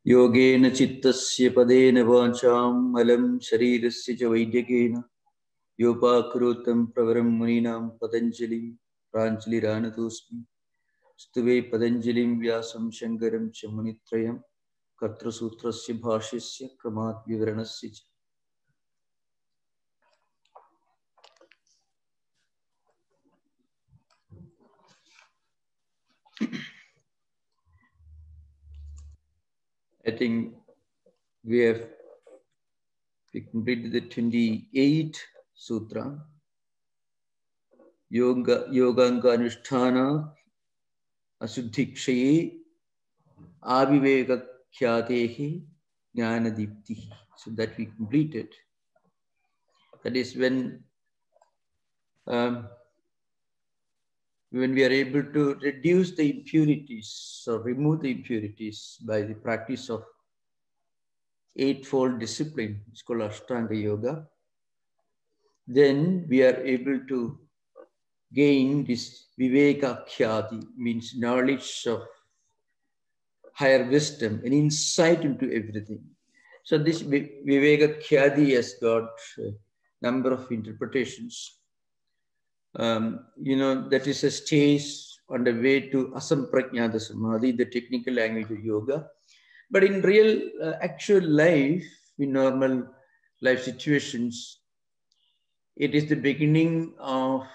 Yogena chittasya padena vancham malam sharirasya cha vaidyakena yopakrotam pravaram muninam Patanjali Pranjali Ranatosmi Stuve Patanjalim Vyasam Shankaram cha Munitrayam Katra Sutrasya Bhashyasya Kramat Vivaranasya cha. I think we completed the 28th Sutra, Yoganga Anusthana Asuddhikshaye Aviveka Khyatehi Jnana Dipti. So that we completed. That is when we are able to reduce the impurities or remove the impurities by the practice of eightfold discipline, it's called Ashtanga Yoga, then we are able to gain this Viveka Khyati, means knowledge of higher wisdom, an insight into everything. So this Viveka Khyati has got a number of interpretations. That is a stage on the way to Asamprajnata Samadhi, the technical language of yoga. But in real, actual life, in normal life situations, it is the beginning of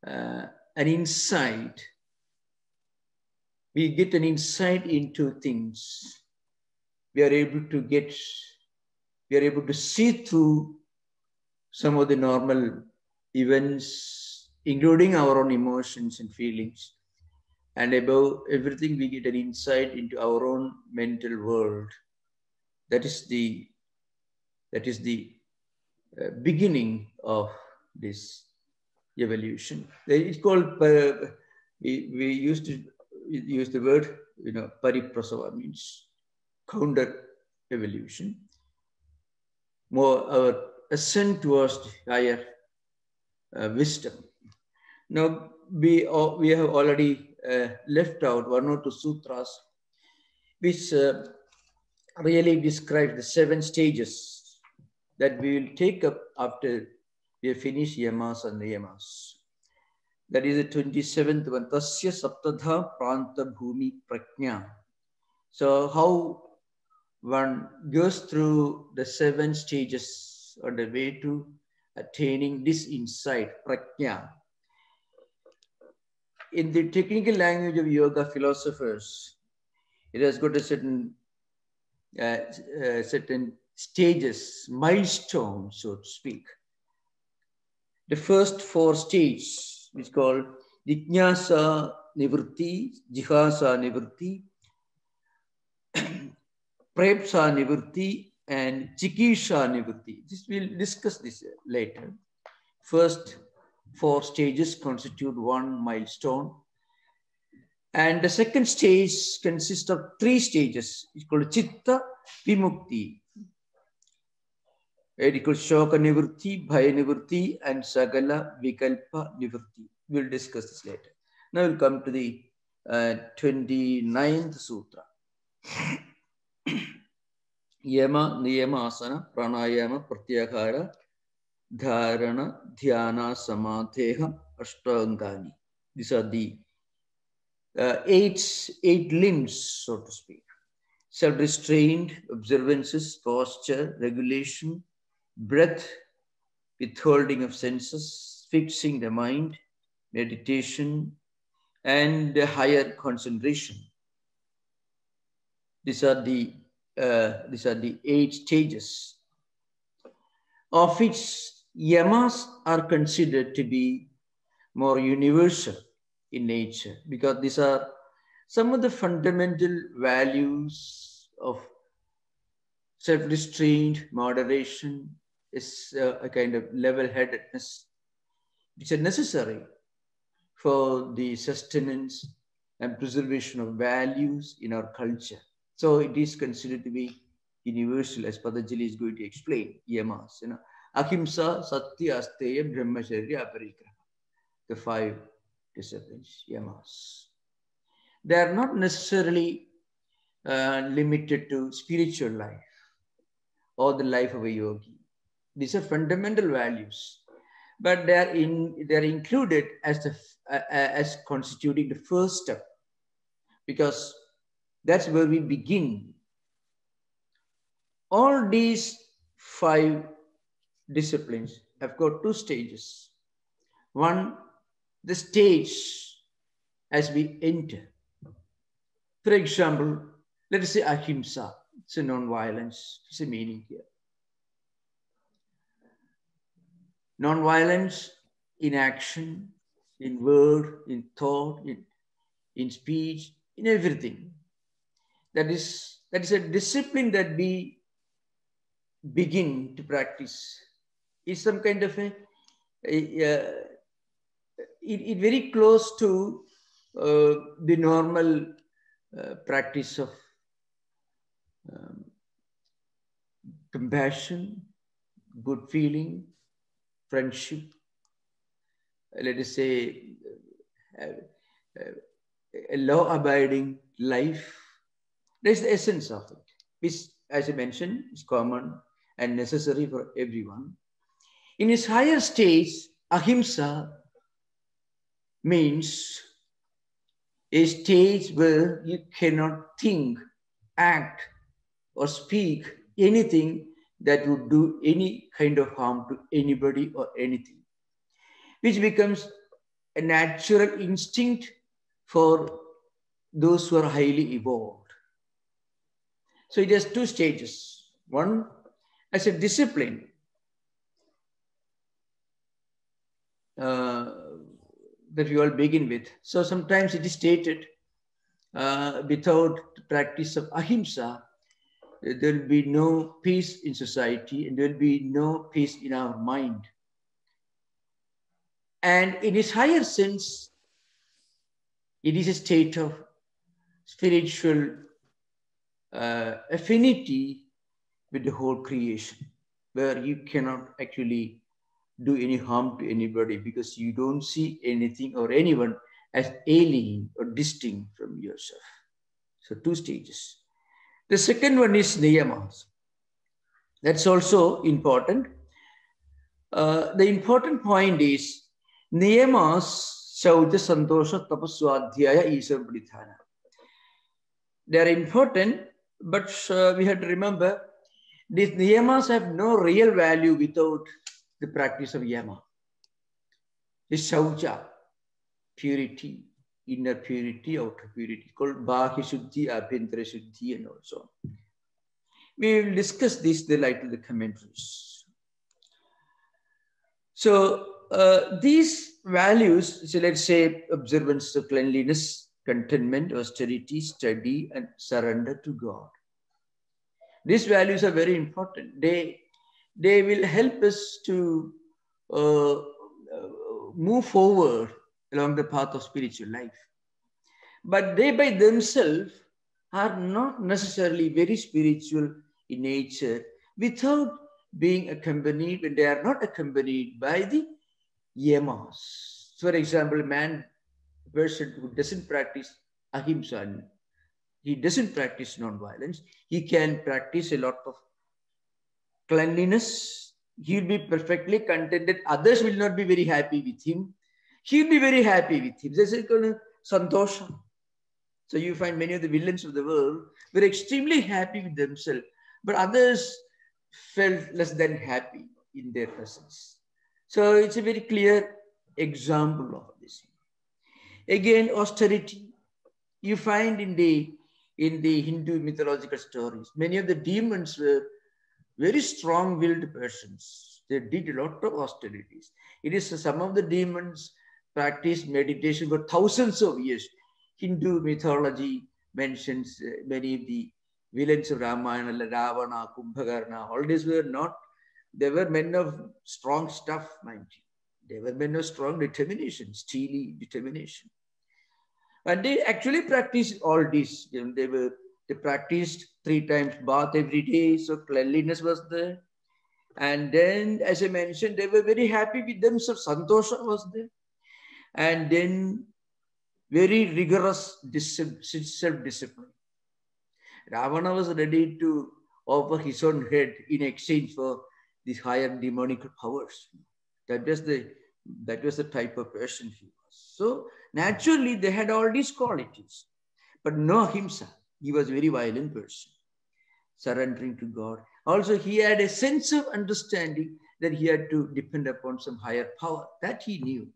an insight. We get an insight into things. We are able to see through some of the normal events, including our own emotions and feelings. And above everything, we get an insight into our own mental world. That is the beginning of this evolution. It's called, we used to use the word, pariprasava, means counter evolution. More our ascent towards higher wisdom. Now, we have already left out one or two sutras which really describe the 7 stages that we will take up after we have finished Yamas and Niyamas. That is the 27th one, Tasya Saptadha Pranta Bhumi Prajna. So how one goes through the 7 stages on the way to attaining this insight, Prajna. In the technical language of yoga philosophers, it has got a certain stages, milestones, so to speak. The first 4 stages, which is called Jnana Nivritti, Jihasa Nivritti, Prepsa Nivritti, and Chikisha Nivritti. We'll discuss this later. First 4 stages constitute 1 milestone. And the second stage consists of 3 stages. It's called Chitta Vimukti. It called Shoka Nivritti, Bhaya Nivritti, and Sagala Vikalpa Nivritti. We'll discuss this later. Now we'll come to the 29th Sutra. Yama, Niyama, Asana, Pranayama, Pratyahara, Dharana, Dhyana, Samadheha, Ashtangani. These are the 8 limbs, so to speak. Self-restraint, observances, posture, regulation, breath, withholding of senses, fixing the mind, meditation, and higher concentration. These are the 8 stages, of which Yamas are considered to be more universal in nature, because these are some of the fundamental values of self-restraint, moderation, is a kind of level-headedness, which are necessary for the sustenance and preservation of values in our culture. So it is considered to be universal, as Patanjali is going to explain. Yamas, Ahimsa, Satya, Asteya, Brahmacharya, Aparigraha, the 5 disciplines, Yamas. They are not necessarily limited to spiritual life or the life of a yogi. These are fundamental values, but they are included as constituting the first step, because that's where we begin. All these 5 disciplines have got 2 stages. One, the stage as we enter. For example, let us say ahimsa. It's a non-violence. It's a meaning here. Non-violence in action, in word, in thought, in speech, in everything. That is a discipline that we begin to practice. It's some kind of it very close to the normal practice of compassion, good feeling, friendship, let us say a law-abiding life. That's the essence of it, which, as I mentioned, is common and necessary for everyone. In its higher stage, ahimsa means a stage where you cannot think, act, or speak anything that would do any kind of harm to anybody or anything, which becomes a natural instinct for those who are highly evolved. So it has 2 stages. One, as a discipline, that we all begin with. So sometimes it is stated, without the practice of ahimsa, there will be no peace in society and there will be no peace in our mind. And in its higher sense, it is a state of spiritual affinity with the whole creation, where you cannot actually do any harm to anybody because you don't see anything or anyone as alien or distinct from yourself. So 2 stages. The second one is Niyamas. That's also important. The important point is Niyamas, Shaucha, Santosha, Tapaswadhyaya, Isar Pradhana. They are important, but we have to remember these Niyamas have no real value without the practice of Yama. The Shaucha, purity, inner purity, outer purity, called Bahi Shuddhi, Abhyantara Shuddhi, and also. We will discuss this in the light of the commentaries. So these values, so let's say observance of cleanliness, contentment, austerity, study, and surrender to God. These values are very important. They will help us to move forward along the path of spiritual life. But they by themselves are not necessarily very spiritual in nature without being accompanied, when they are not accompanied by the yamas. For example, a person who doesn't practice ahimsa, he doesn't practice non-violence, he can practice a lot of cleanliness. He'll be perfectly contented. Others will not be very happy with him. He'll be very happy with him. This is called santosha. So you find many of the villains of the world were extremely happy with themselves, but others felt less than happy in their presence. So it's a very clear example of this. Again, austerity. You find in the Hindu mythological stories, many of the demons were very strong-willed persons. They did a lot of austerities. It is some of the demons practiced meditation for thousands of years. Hindu mythology mentions many of the villains of Ramayana, like Ravana, Kumbhakarna. All these were not, they were men of strong stuff, mind you. They were men of strong determination, steely determination. And they actually practiced all this. You know, they practiced 3 times bath every day, so cleanliness was there. And then, as I mentioned, they were very happy with themselves. Santosha was there. And then very rigorous self-discipline. Ravana was ready to offer his own head in exchange for these higher demonic powers. That was the type of person he was. So naturally, they had all these qualities, but no ahimsa. He was a very violent person, surrendering to God. Also, he had a sense of understanding that he had to depend upon some higher power. That he knew,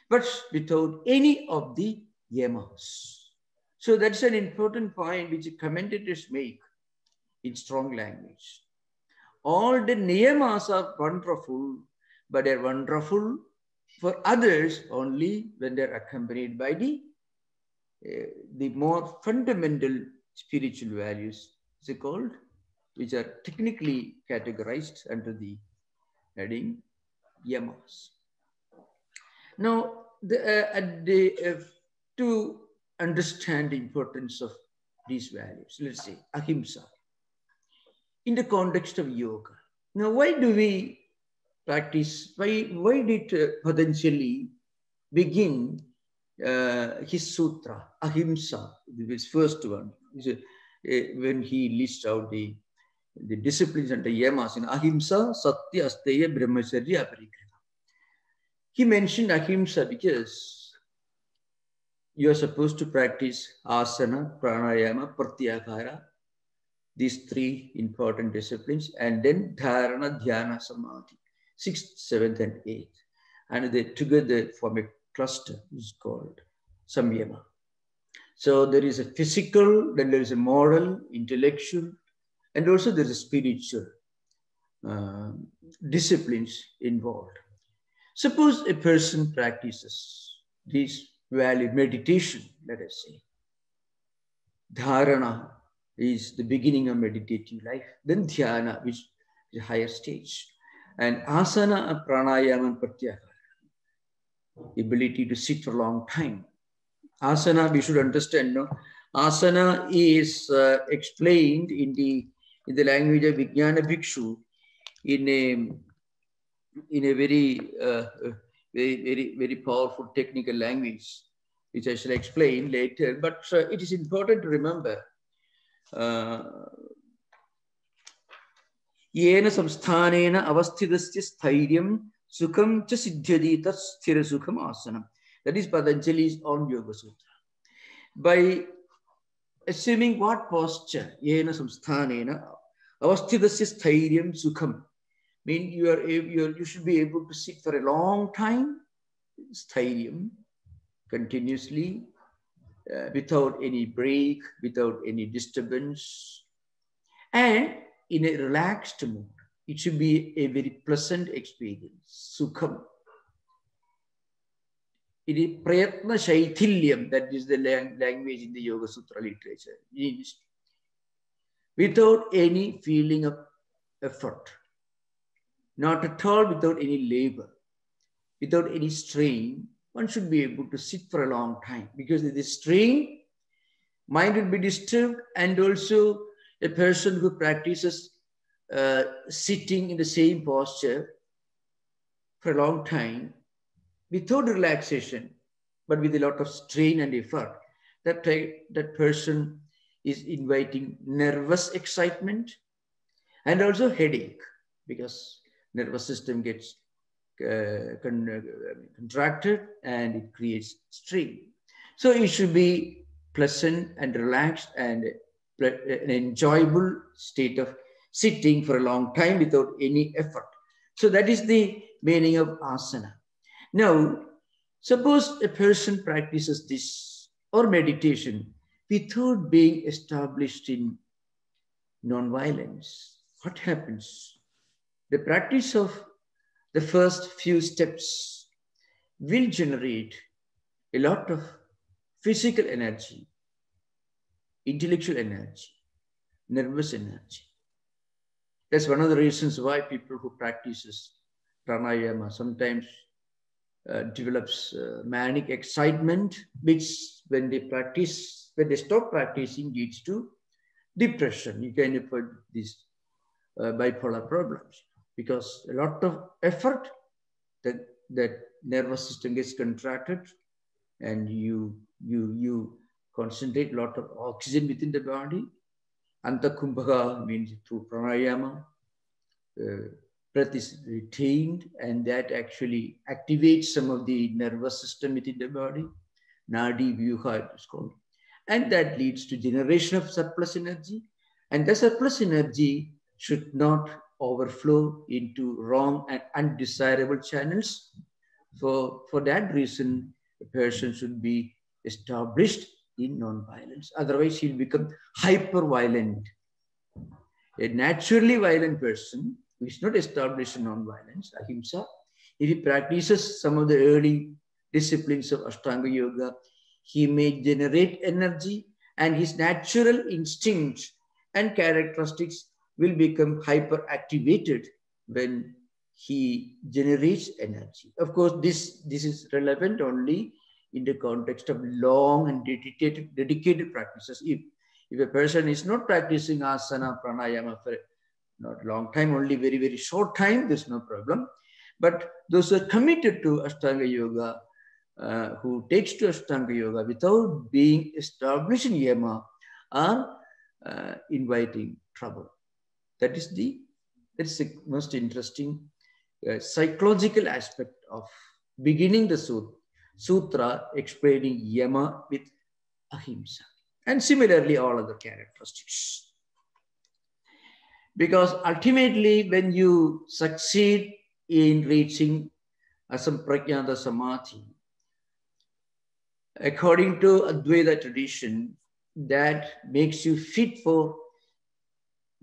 but without any of the yamas. So that's an important point which commentators make in strong language. All the niyamas are wonderful, but they're wonderful for others only when they're accompanied by the more fundamental spiritual values, is called, which are technically categorized under the heading yamas. Now, to understand the importance of these values, let's say ahimsa, in the context of yoga. Now, why do we practice? Why did Patanjali begin his sutra, ahimsa, his first one, when he lists out the disciplines under yamas in ahimsa, satya, asteya, brahmacharya, aparigrha. He mentioned ahimsa because you are supposed to practice asana, pranayama, pratyahara, these three important disciplines, and then dharana, dhyana, samadhi, 6th, 7th, and 8th. And they together form a cluster, which is called samyama. So there is a physical, then there is a moral, intellectual, and also there is a spiritual disciplines involved. Suppose a person practices these value meditation, let us say. Dharana is the beginning of meditative life. Then dhyana, which is a higher stage. And asana and pranayama and pratyahara, ability to sit for a long time. Asana, we should understand, no? Asana is explained in the language of Vijnana Bhikshu in a very powerful technical language, which I shall explain later. But it is important to remember yena samsthanena avasthidasya sthairyam sukham cha siddhyati tat sthira sukham asana. That is Patanjali's own Yoga Sutra. By assuming what posture, yena samsthanena avasthidasya sthairyam sukham, mean you should be able to sit for a long time, sthairyam, continuously, without any break, without any disturbance, and in a relaxed mood. It should be a very pleasant experience, sukham. It is prayatna shaithilyam, that is the language in the Yoga Sutra literature. Without any feeling of effort, not at all without any labor, without any strain. One should be able to sit for a long time, because with the strain, mind will be disturbed, and also a person who practices sitting in the same posture for a long time without relaxation, but with a lot of strain and effort, that person is inviting nervous excitement and also headache, because nervous system gets contracted and it creates strain. So it should be pleasant and relaxed and an enjoyable state of sitting for a long time without any effort. So that is the meaning of asana. Now, suppose a person practices this or meditation without being established in non-violence. What happens? The practice of the first few steps will generate a lot of physical energy, intellectual energy, nervous energy. That's one of the reasons why people who practices pranayama sometimes develops manic excitement, which when they stop practicing, leads to depression. You can avoid these bipolar problems, because a lot of effort, that nervous system gets contracted, and you concentrate a lot of oxygen within the body, Antakumbhaka means through pranayama. Breath is retained, and that actually activates some of the nervous system within the body. Nadi Vyuha, it is called. And that leads to generation of surplus energy. And the surplus energy should not overflow into wrong and undesirable channels. So for that reason, a person should be established in non-violence. Otherwise, he'll become hyper-violent. A naturally violent person who is not established in non-violence, ahimsa, if he practices some of the early disciplines of Ashtanga Yoga, he may generate energy, and his natural instincts and characteristics will become hyper-activated when he generates energy. Of course, this is relevant only in the context of long and dedicated practices. If a person is not practicing asana, pranayama for not a long time, only very, very short time, there's no problem. But those who are committed to Ashtanga Yoga, who takes to Ashtanga Yoga without being established in Yama, are inviting trouble. That's the most interesting psychological aspect of beginning the sutra explaining Yama with ahimsa. And similarly, all other characteristics. Because ultimately, when you succeed in reaching asampragnata samadhi, according to Advaita tradition, that makes you fit for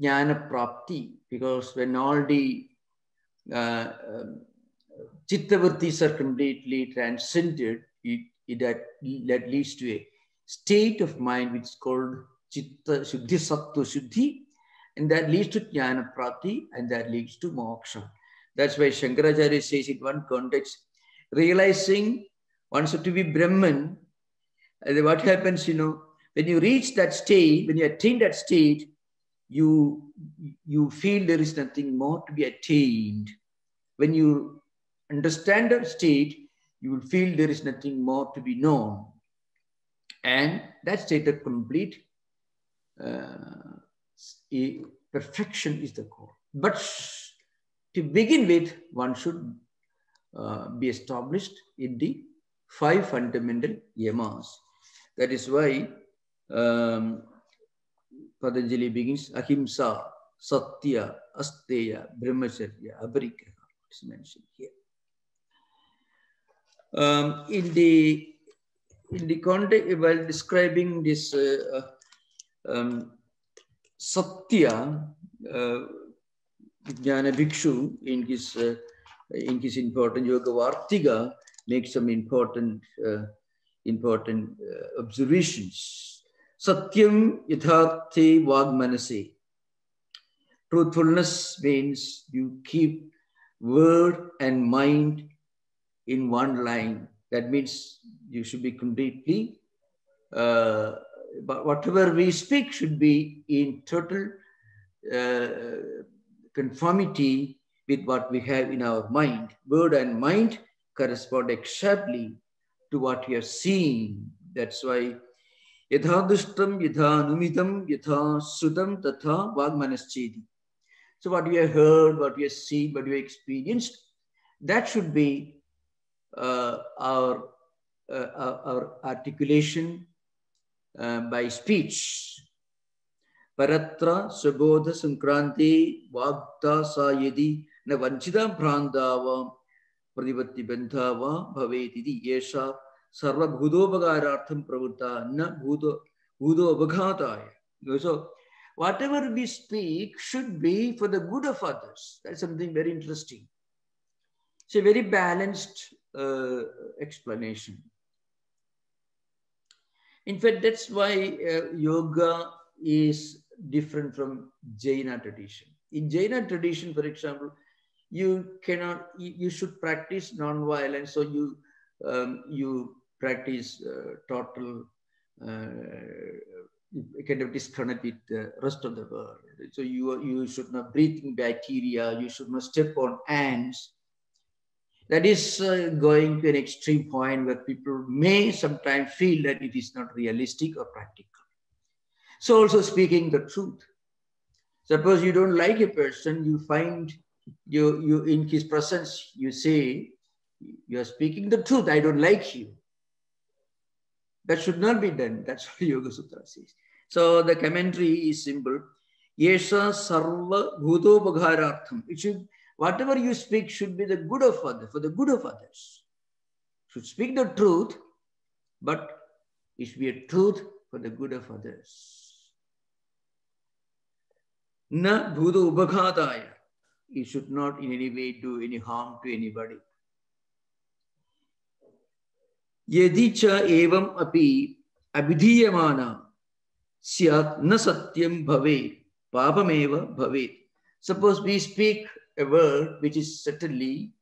jnana prapti, because when all the chittavrittis are completely transcended, that leads to a state of mind which is called chitta shuddhi, sattva shuddhi, and that leads to jnana prapti, and that leads to moksha. That's why Shankaracharya says in one context, realizing one's to be Brahman, and what happens, when you reach that state, when you attain that state, you feel there is nothing more to be attained. When you understand that state, you will feel there is nothing more to be known. And that state of complete perfection is the core. But to begin with, one should be established in the 5 fundamental yamas. That is why Patanjali begins ahimsa, satya, asteya, brahmacharya, aparigraha. It's mentioned here. In the context, while describing this satya, Jnana Bhikshu in his important Yoga Vartiga makes some important observations. Satyam yatharthe vagmanase. Truthfulness means you keep word and mind in one line. That means you should be completely, but whatever we speak should be in total conformity with what we have in our mind. Word and mind correspond exactly to what we are seeing. That's why yatha dushtam, yatha numidam, yatha sudam, tatha vagmanaschedi. So what we have heard, what we have seen, what we have experienced, that should be our articulation by speech. Paratra sabodha sankranti vagta sayedi na vanchidam prandava pradipatti bandhava bhavetidi yesha sarva bhudobhagarartham pravutta na bhudobhaghataya. So whatever we speak should be for the good of others. That's something very interesting. It's a very balanced explanation. In fact, that's why yoga is different from Jaina tradition. In Jaina tradition, for example, you should practice non-violence, so you practice total kind of disconnect with the rest of the world. So you should not breathe in bacteria, you should not step on ants. That is going to an extreme point where people may sometimes feel that it is not realistic or practical. So also speaking the truth, Suppose you don't like a person, you find you in his presence, you say, you are speaking the truth, I don't like you. That should not be done. That's what Yoga Sutra says. So the commentary is simple. Yesha sarva bhutopagharartham. It should, whatever you speak should be the good of others, for the good of others. You should speak the truth, but it should be a truth for the good of others. Na bhuto upaghataya. It should not in any way do any harm to anybody. Yedicha evam api abhidhiyamana syat na satyam bhave papameva bhave. Suppose we speak a word which is certainly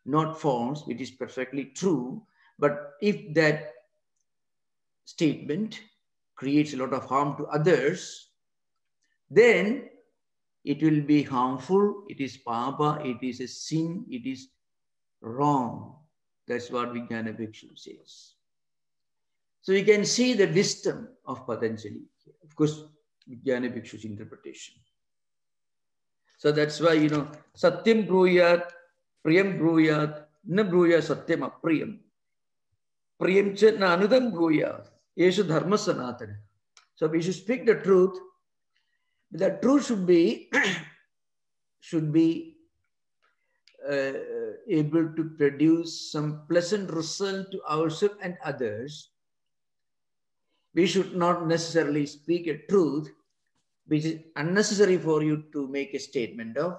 not false, which is perfectly true, but if that statement creates a lot of harm to others, then it will be harmful, it is papa, it is a sin, it is wrong. That's what Vijnana Bhikshu says. So you can see the wisdom of Patanjali. Of course, Vijnana Bhikshu's interpretation. So that's why, Satyam bruyat, Priyam bruyat, na bruyat Satyam apriyam. Priyam cha na anudam bruyat. Yeshu dharma sanatana. So we should speak the truth. The truth should be able to produce some pleasant result to ourselves and others. We should not necessarily speak a truth which is unnecessary for you to make a statement of,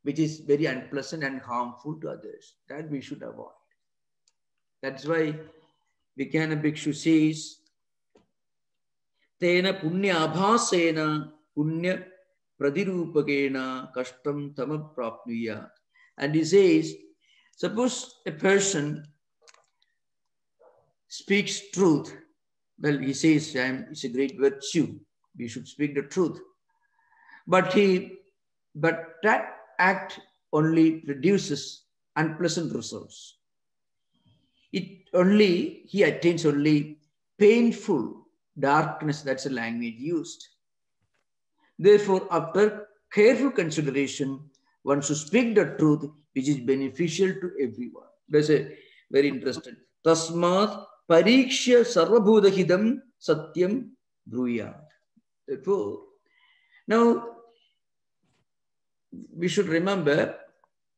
which is very unpleasant and harmful to others. That we should avoid. That's why Vijnana Bhikshu says, Tena punya abhasena punya pradirupakena kashtam tamaprapnuya. And he says, suppose a person speaks truth. Well, he says it's a great virtue. We should speak the truth. But that act only produces unpleasant results. He attains only painful darkness. That's the language used. Therefore, after careful consideration, one should speak the truth which is beneficial to everyone. That's a very interesting. Tasmat parikshya sarvabhudahidam satyam bruyat. Therefore, now we should remember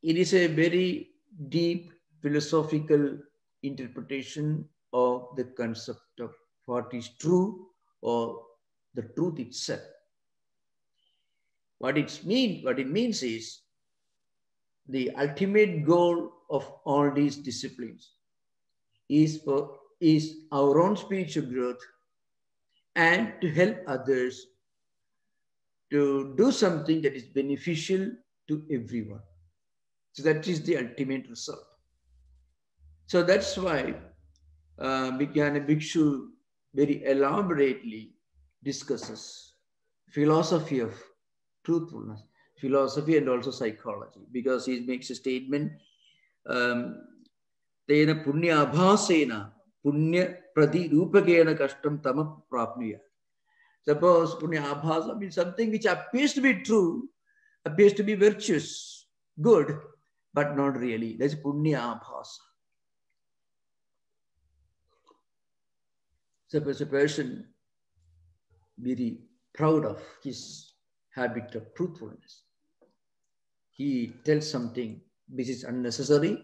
it is a very deep philosophical interpretation of the concept of what is true or the truth itself. What it means is the ultimate goal of all these disciplines is our own spiritual growth and to help others to do something that is beneficial to everyone. So that is the ultimate result. So that's why Vijnana Bhikshu very elaborately discusses philosophy of truthfulness, philosophy and also psychology, because he makes a statement, Tena punya abhasena punya prati rupakena kashtam tama prapnuya. Suppose punya abhasa means something which appears to be true, appears to be virtuous, good, but not really. That's punya abhasa. Suppose a person very proud of his habit of truthfulness. He tells something which is unnecessary,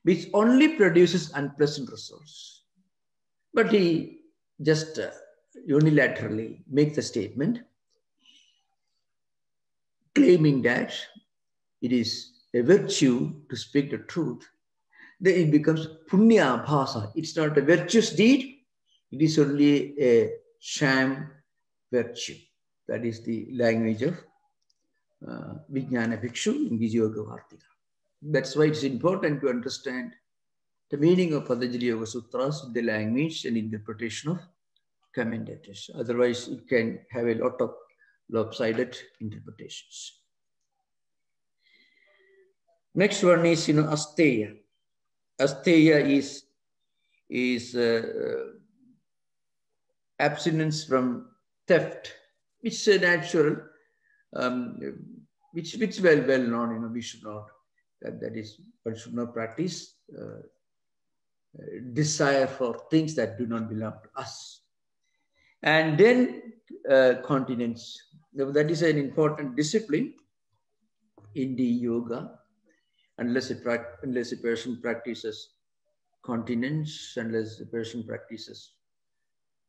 which only produces unpleasant results. But he just unilaterally makes the statement, claiming that it is a virtue to speak the truth. Then it becomes punya bhasa. It's not a virtuous deed. It is only a sham virtue. That is the language of Vijnana Bhikshu in his Yoga Vartika. That's why it's important to understand the meaning of Patanjali Yoga Sutras, the language and interpretation of commentators. Otherwise, it can have a lot of lopsided interpretations. Next one is, asteya. Asteya is abstinence from theft. It's natural. which well known. We should not, that is, one should not practice desire for things that do not belong to us. And then continence. That is an important discipline in the yoga. Unless a person practices continence, unless a person practices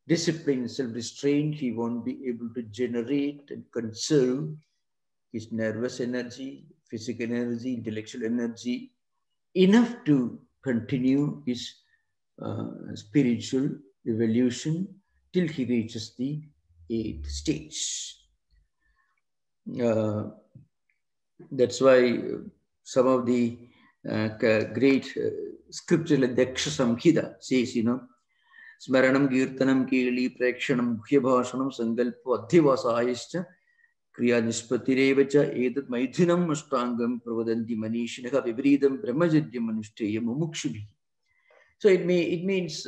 discipline, self-restraint, he won't be able to generate and conserve his nervous energy, physical energy, intellectual energy, enough to continue his spiritual evolution till he reaches the 8th stage. That's why some of the great scriptural Daksha Samhita says, Smaranam Kirtanam Keli Prekshanam Bhyabhashanam Sangalpo Adhivasayascha Kriya Nispatiravacha Edat Maidhinam Ashtangam Pravadanti Manishinaha Vibridam Brahmajadyam Manushteyam Mumukshubhi. So it means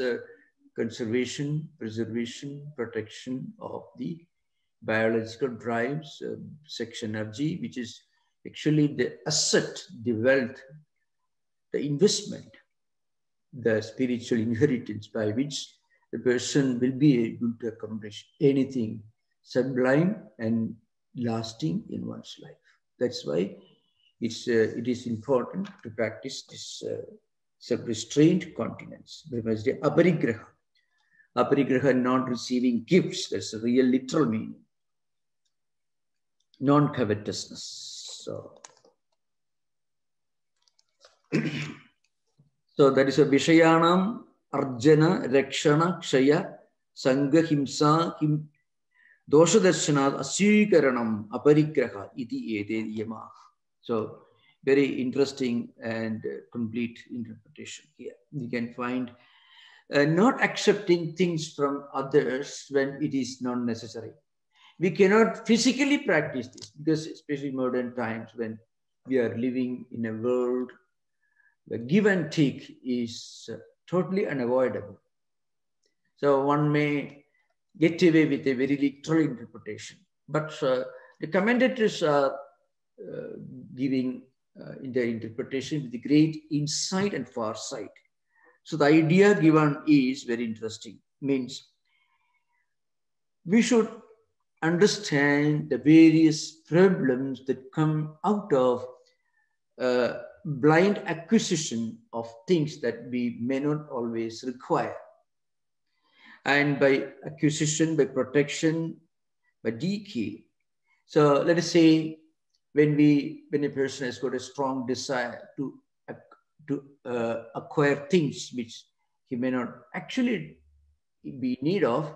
conservation, preservation, protection of the biological drives, sex energy, which is actually the asset, the wealth, the investment, the spiritual inheritance by which the person will be able to accomplish anything sublime and lasting in one's life. That's why it is important to practice this self-restraint continence. Because the aparigraha, not receiving gifts, that's a real literal meaning. Non-covetousness. So that is a Vishayanam, Arjana, Rakshana, Kshaya, Sangha, Himsa, Doshadarshana, Aswikaranam, Aparigraha, Iti Ede Yama. So very interesting and complete interpretation here. You can find not accepting things from others when it is not necessary. We cannot physically practice this because, especially in modern times, when we are living in a world where give and take is totally unavoidable. So one may get away with a very literal interpretation. But the commentators are giving their interpretation with great insight and foresight. So the idea given is very interesting. Means we should understand the various problems that come out of blind acquisition of things that we may not always require. And by acquisition, by protection, by decay. So let us say when a person has got a strong desire to acquire things which he may not actually be in need of,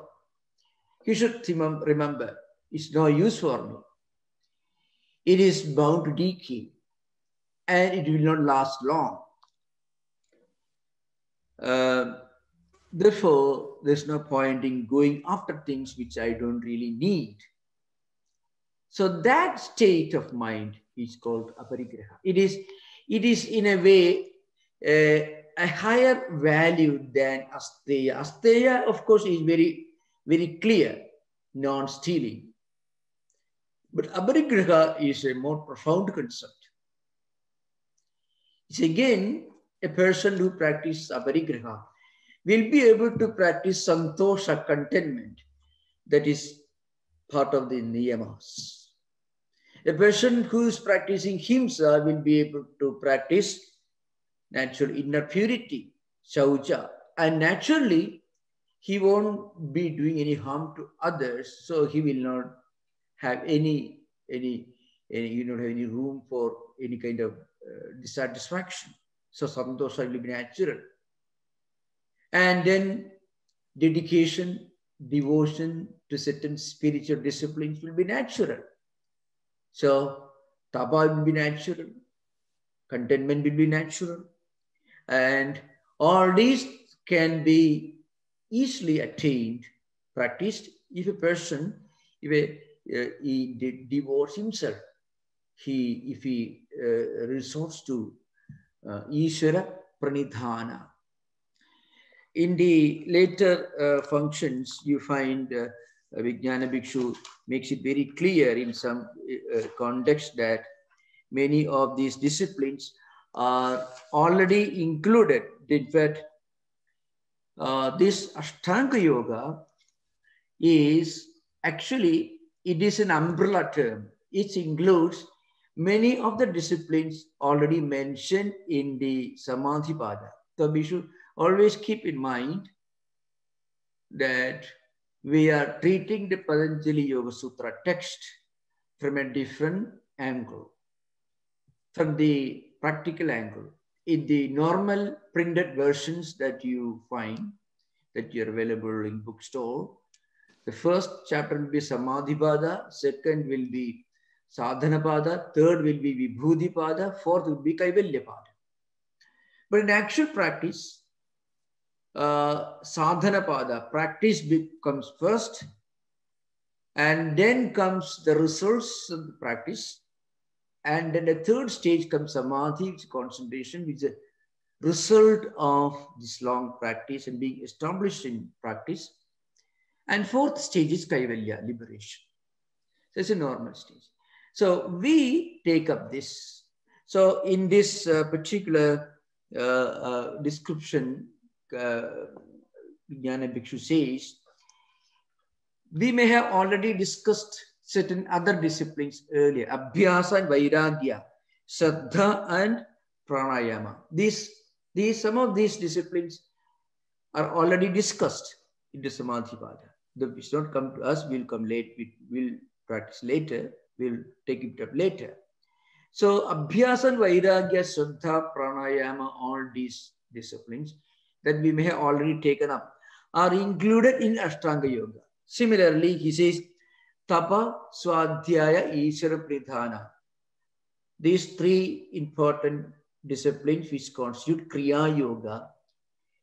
he should remember, it's no use for me. It is bound to decay and it will not last long. Therefore, there's no point in going after things which I don't really need. So that state of mind is called aparigraha. It is in a way a higher value than asteya. Asteya, of course, is very, very clear, non-stealing. But aparigraha is a more profound concept. It's again a person who practices aparigraha will be able to practice santosha, contentment, that is part of the niyamas. A person who is practicing himsa will be able to practice natural inner purity, shaucha, and naturally he won't be doing any harm to others, so he will not have any you don't have any room for any kind of dissatisfaction. So santosha will be natural. And then dedication, devotion to certain spiritual disciplines will be natural. So tapa will be natural, contentment will be natural, and all these can be easily attained, practiced if a person, he devotes himself, if he resorts to Ishvara Pranidhana. In the later functions, you find Vijnana Bhikshu makes it very clear in some context that many of these disciplines are already included. In fact, this Ashtanga Yoga is actually, it is an umbrella term. It includes many of the disciplines already mentioned in the Samadhi Pada. So we should always keep in mind that we are treating the Patanjali Yoga Sutra text from a different angle, from the practical angle. In the normal printed versions that you find, that are available in bookstore, the first chapter will be Samadhi Pada, second will be Sadhana Pada, third will be Vibhuti Pada, fourth will be Kaivalya Pada. But in actual practice, Sadhana Pada, practice comes first, and then comes the results of the practice. And then the third stage comes Samadhi, which is concentration, which is a result of this long practice and being established in practice. And fourth stage is Kaivalya, liberation. So it's a normal stage. So we take up this. So in this particular description, Vijnana Bhikshu says, we may have already discussed certain other disciplines earlier, Abhyasa and Vairagya, Shraddha and Pranayama. Some of these disciplines are already discussed in the Samadhi Pada. It's not come to us, we'll come late, we'll practice later, we'll take it up later. So Abhyasa and Vairagya, Shraddha, Pranayama, all these disciplines that we may have already taken up are included in Ashtanga Yoga. Similarly, he says, Tapa, Swadhyaya, Ishvara Pridhana. These three important disciplines which constitute Kriya Yoga,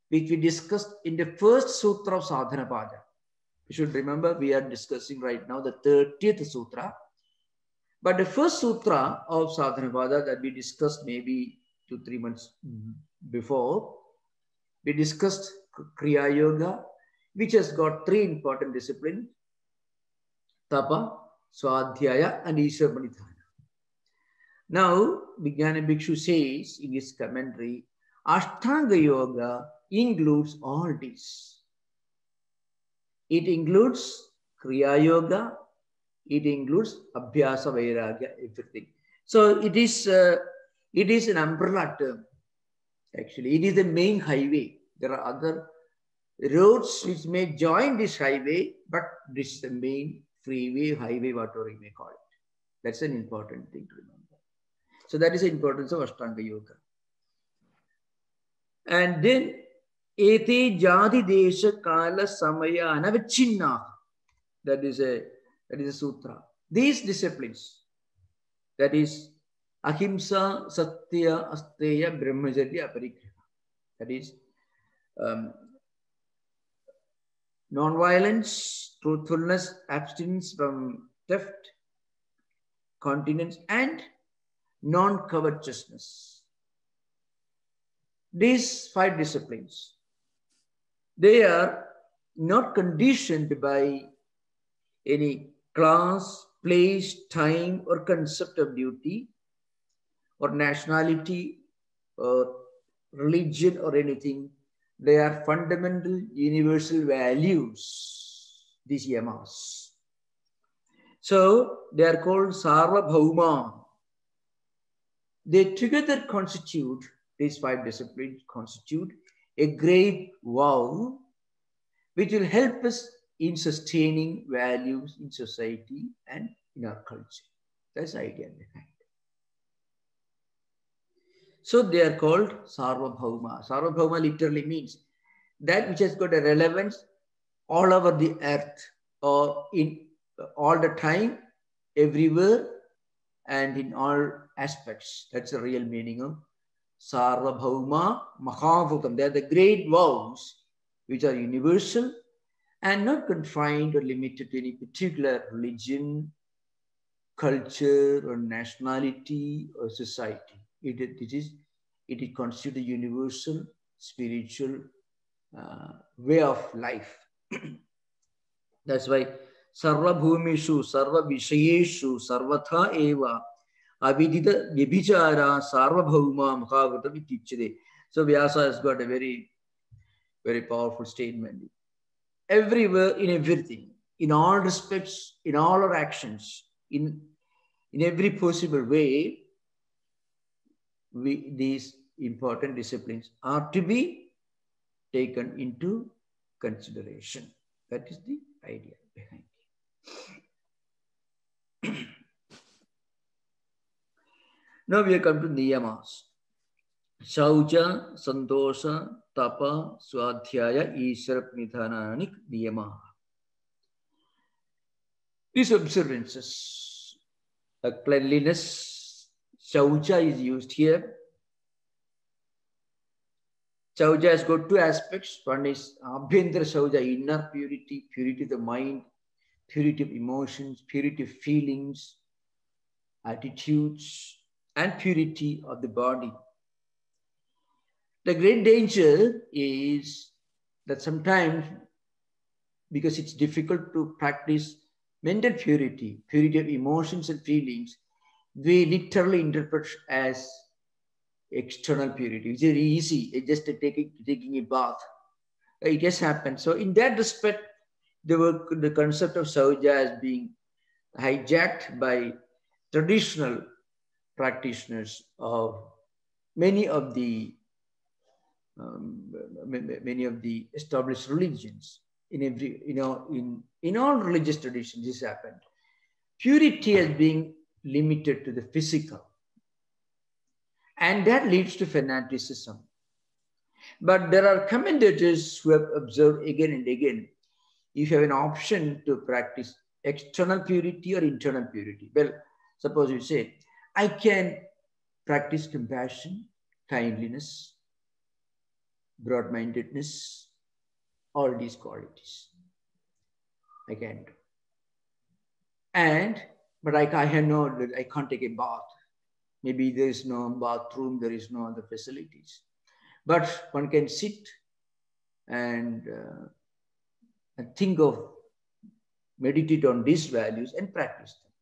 which we discussed in the first sutra of Sadhana Pada. You should remember, we are discussing right now the 30th sutra. But the first sutra of Sadhana Pada that we discussed maybe 2-3 months before, we discussed Kriya Yoga, which has got three important disciplines, Tapa, Swadhyaya, and Ishvara Pranidhana. Now, Vijnana Bhikshu says in his commentary, Ashtanga Yoga includes all these. It includes Kriya Yoga, it includes Abhyasa, Vairagya, everything. So it is an umbrella term. Actually, it is the main highway. There are other roads which may join this highway, but this is the main freeway, highway, whatever you may call it. That's an important thing to remember. So that is the importance of Ashtanga Yoga. And then, Ete Jadi Desha Kala Samaya Anavichinna. That is a sutra. These disciplines, that is Ahimsa, Satya, Asteya, Brahmacharya, Aparigraha. That is non-violence, truthfulness, abstinence from theft, continence, and non-covetousness. These 5 disciplines, they are not conditioned by any class, place, time, or concept of duty, or nationality, or religion, or anything. They are fundamental universal values, these Yamas. So they are called Sarvabhauma. They together constitute, these 5 disciplines constitute a great vow which will help us in sustaining values in society and in our culture. That's the idea behind. So they are called Sarvabhauma. Sarvabhauma literally means that which has got a relevance all over the earth, or in all the time, everywhere, and in all aspects. That's the real meaning of Sarvabhauma Mahabhutam. They are the great vows which are universal and not confined or limited to any particular religion, culture, or nationality, or society. It constitutes a universal spiritual way of life. That's why sarva bhumishu, sarva vishayeshu, sarvatha eva, avidita vibhichara, sarva bhauma mahavata vitichade. So Vyasa has got a very, very powerful statement. Everywhere, in everything, in all respects, in all our actions, in every possible way, these important disciplines are to be taken into consideration. That is the idea behind it. Now we have come to Niyamas. Shaucha, Santosha, Tapa, Swadhyaya, Ishara, Nidhananik, Niyama. These observances, cleanliness, Shaucha is used here. Shaucha has got two aspects. One is Abhyantara Shaucha, inner purity, purity of the mind, purity of emotions, purity of feelings, attitudes, and purity of the body. The great danger is that sometimes, because it's difficult to practice mental purity, purity of emotions and feelings, we literally interpret as external purity. It's very easy, it's just taking a bath. It has happened. So in that respect, the concept of Sauja is being hijacked by traditional practitioners of many of the established religions. In all religious traditions, this happened. Purity as being limited to the physical, and that leads to fanaticism. But there are commentators who have observed again and again, if you have an option to practice external purity or internal purity. Well, suppose you say, I can practice compassion, kindliness, broad-mindedness, all these qualities I can do. But I can't take a bath. Maybe there is no bathroom, there is no other facilities. But one can sit and think of, meditate on these values and practice them.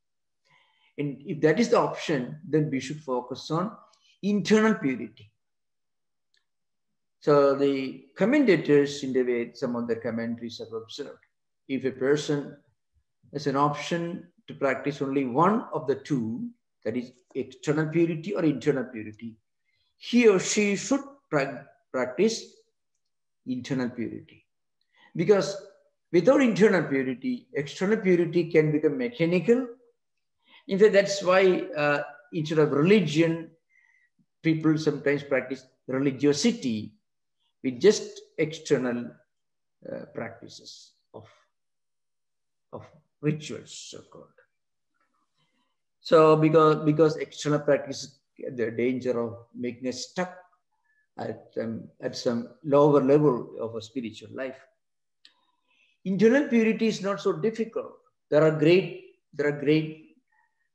And if that is the option, then we should focus on internal purity. So the commentators, in the way some of the commentaries have observed, if a person has an option to practice only one of the two, that is external purity or internal purity, he or she should practice internal purity. Because without internal purity, external purity can become mechanical. In fact, that's why instead of religion, people sometimes practice religiosity with just external practices of rituals, so-called. So because external practices, the danger of making us stuck at some lower level of a spiritual life. Internal purity is not so difficult. There are great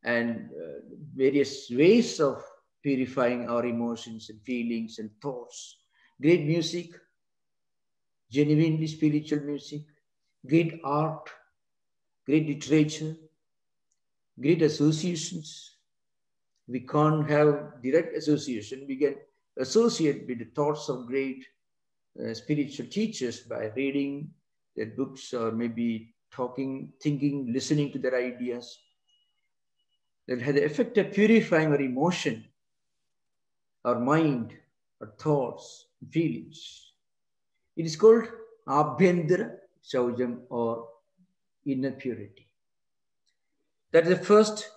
and various ways of purifying our emotions and feelings and thoughts. Great music, genuinely spiritual music, great art, great literature, great associations. We can't have direct association. We can associate with the thoughts of great spiritual teachers by reading their books or maybe talking, thinking, listening to their ideas. That has the effect of purifying our emotion, our mind, our thoughts, feelings. It is called Abhyantara Shaujam, or inner purity. That is the first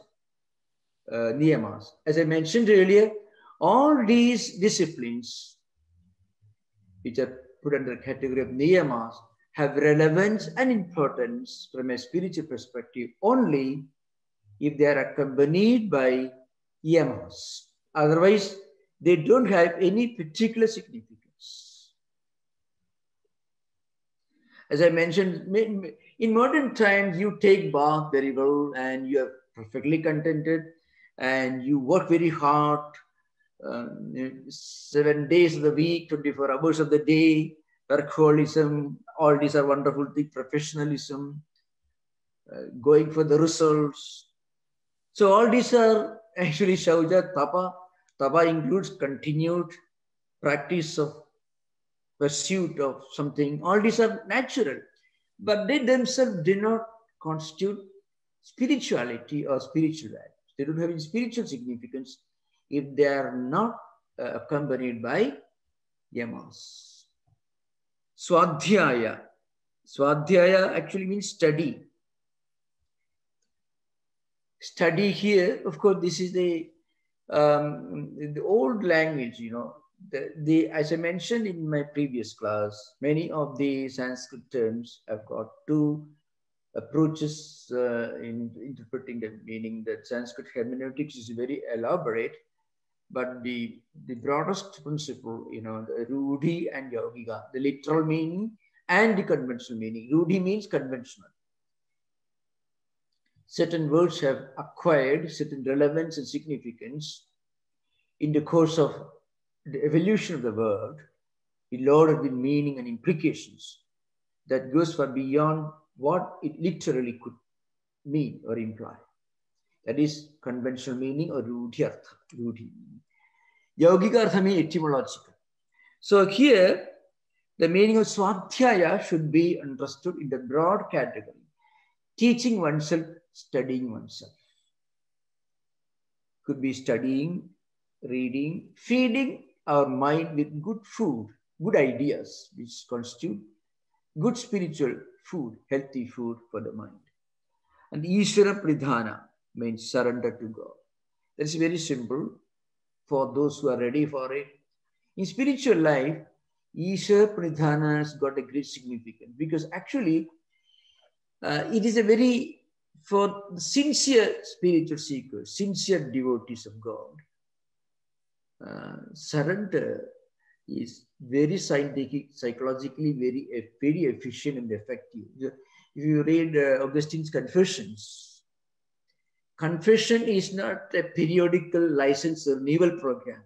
Niyamas. As I mentioned earlier, all these disciplines, which are put under the category of Niyamas, have relevance and importance from a spiritual perspective only if they are accompanied by Yamas. Otherwise, they don't have any particular significance. As I mentioned, in modern times, you take bath very well and you are perfectly contented and you work very hard, 7 days of the week, 24 hours of the day, workaholism, all these are wonderful things, professionalism. going for the results. So all these are actually shauja, tapa. Tapa includes continued practice of pursuit of something. All these are natural, but they themselves do not constitute spirituality or spiritual values. They don't have any spiritual significance if they are not accompanied by yamas. Swadhyaya. Swadhyaya actually means study. Study here, of course, this is the old language, you know. As I mentioned in my previous class, many of the Sanskrit terms have got two approaches in interpreting the meaning. That Sanskrit hermeneutics is very elaborate, but the broadest principle, you know, the Rudhi and Yogika, the literal meaning and the conventional meaning. Rudhi means conventional. Certain words have acquired certain relevance and significance in the course of the evolution of the world, loaded with meaning and implications that goes far beyond what it literally could mean or imply. That is conventional meaning or rudhyartha. Rudhi. Yogika artha means etymological. So here, the meaning of swadhyaya should be understood in the broad category. Teaching oneself, studying oneself. Could be studying, reading, feeding our mind with good food, good ideas, which constitute good spiritual food, healthy food for the mind. And Ishvara Pridhana means surrender to God. That's very simple for those who are ready for it. In spiritual life, Ishvara Pridhana has got a great significance because actually it is a very, for sincere spiritual seekers, sincere devotees of God, surrender is very scientific, psychologically very efficient and effective. If you read Augustine's Confessions, confession is not a periodical license or renewal program.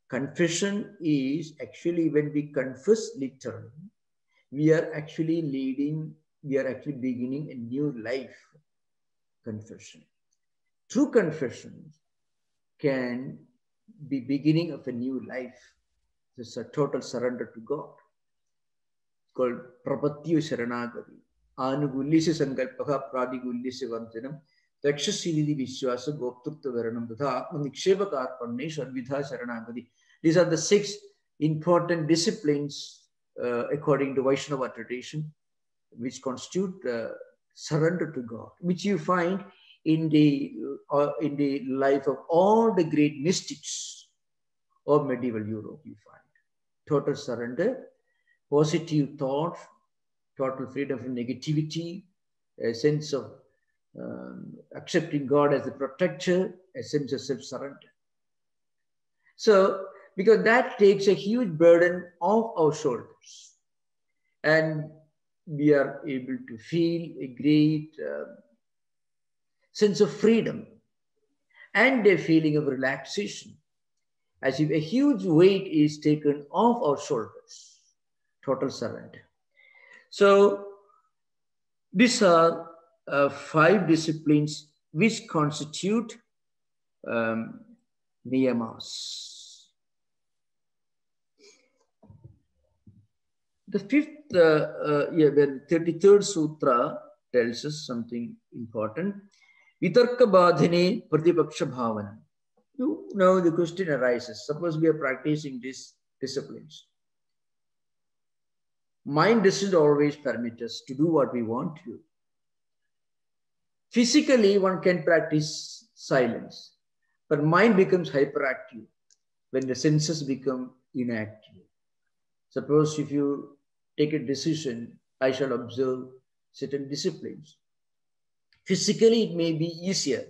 Confession is actually when we confess literally, we are actually beginning a new life. Confession. True confession can be beginning of a new life. It's a total surrender to God. It's called Prapatyo Sharanagati. Anugulyasya Sankalpaha Pradigulyasya Vantanam Rakshasiridi Vishwasa Goptrutta Varanam Tha Atma Niksheva Karpanne Sharvidha Sharanagati. These are the 6 important disciplines according to Vaishnava tradition, which constitute surrender to God, which you find in the life of all the great mystics of medieval Europe. You find total surrender, positive thought, total freedom from negativity, a sense of accepting God as the protector, a sense of self-surrender. So, because that takes a huge burden off our shoulders, and we are able to feel a great sense of freedom and a feeling of relaxation, as if a huge weight is taken off our shoulders. Total surrender. So these are 5 disciplines which constitute Niyamas. The 5th, the 33rd Sutra tells us something important. Vitarka Badhane Pratipaksha Bhavana. You know, the question arises. Suppose we are practicing these disciplines. Mind doesn't always permit us to do what we want to. Physically, one can practice silence, but mind becomes hyperactive when the senses become inactive. Suppose if you take a decision, I shall observe certain disciplines. Physically, it may be easier,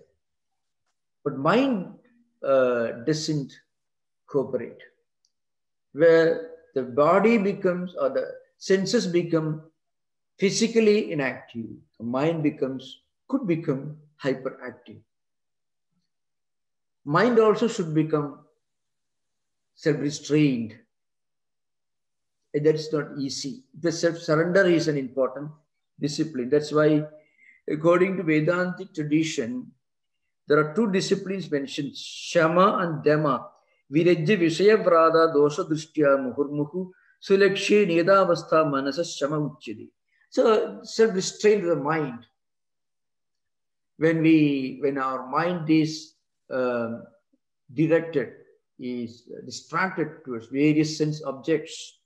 but mind doesn't cooperate. Where the body becomes, or the senses become physically inactive, the mind could become hyperactive. Mind also should become self-restrained. That's not easy. The self-surrender is an important discipline. That's why According to Vedantic tradition, there are two disciplines mentioned, Shama and Dhamma. Virajya Vishaya Vrada Dosha Drishtya Muhurmuhu Sulakshe Nedavastha Manasa Shama Uchidi. So self-restraint of the mind. When our mind is directed, is distracted towards various sense objects,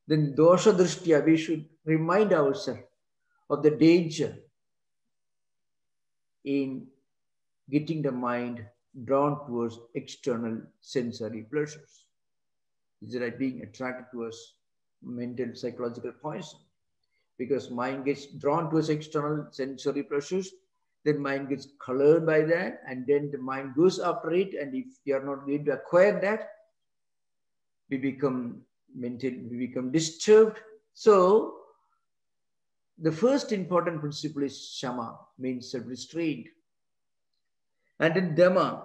then dosha drishtya, we should remind ourselves of the danger in getting the mind drawn towards external sensory pleasures. It's like being attracted towards mental psychological poison. Because mind gets drawn towards external sensory pleasures, then mind gets colored by that, and then the mind goes after it, and if we are not going to acquire that, we become disturbed. So the first important principle is shama, means self-restraint. And in dhamma,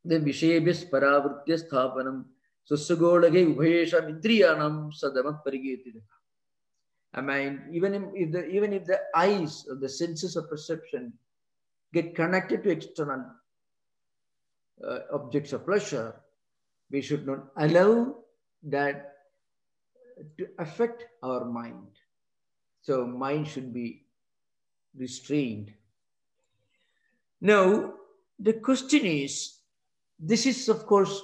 the vishayabhis paravritya sthapanam susagolage ubhayesham indriyanam sadama parigetida. I mean, even if the eyes or the senses of perception get connected to external objects of pleasure, we should not allow that to affect our mind. So mind should be restrained. Now, the question is, this is of course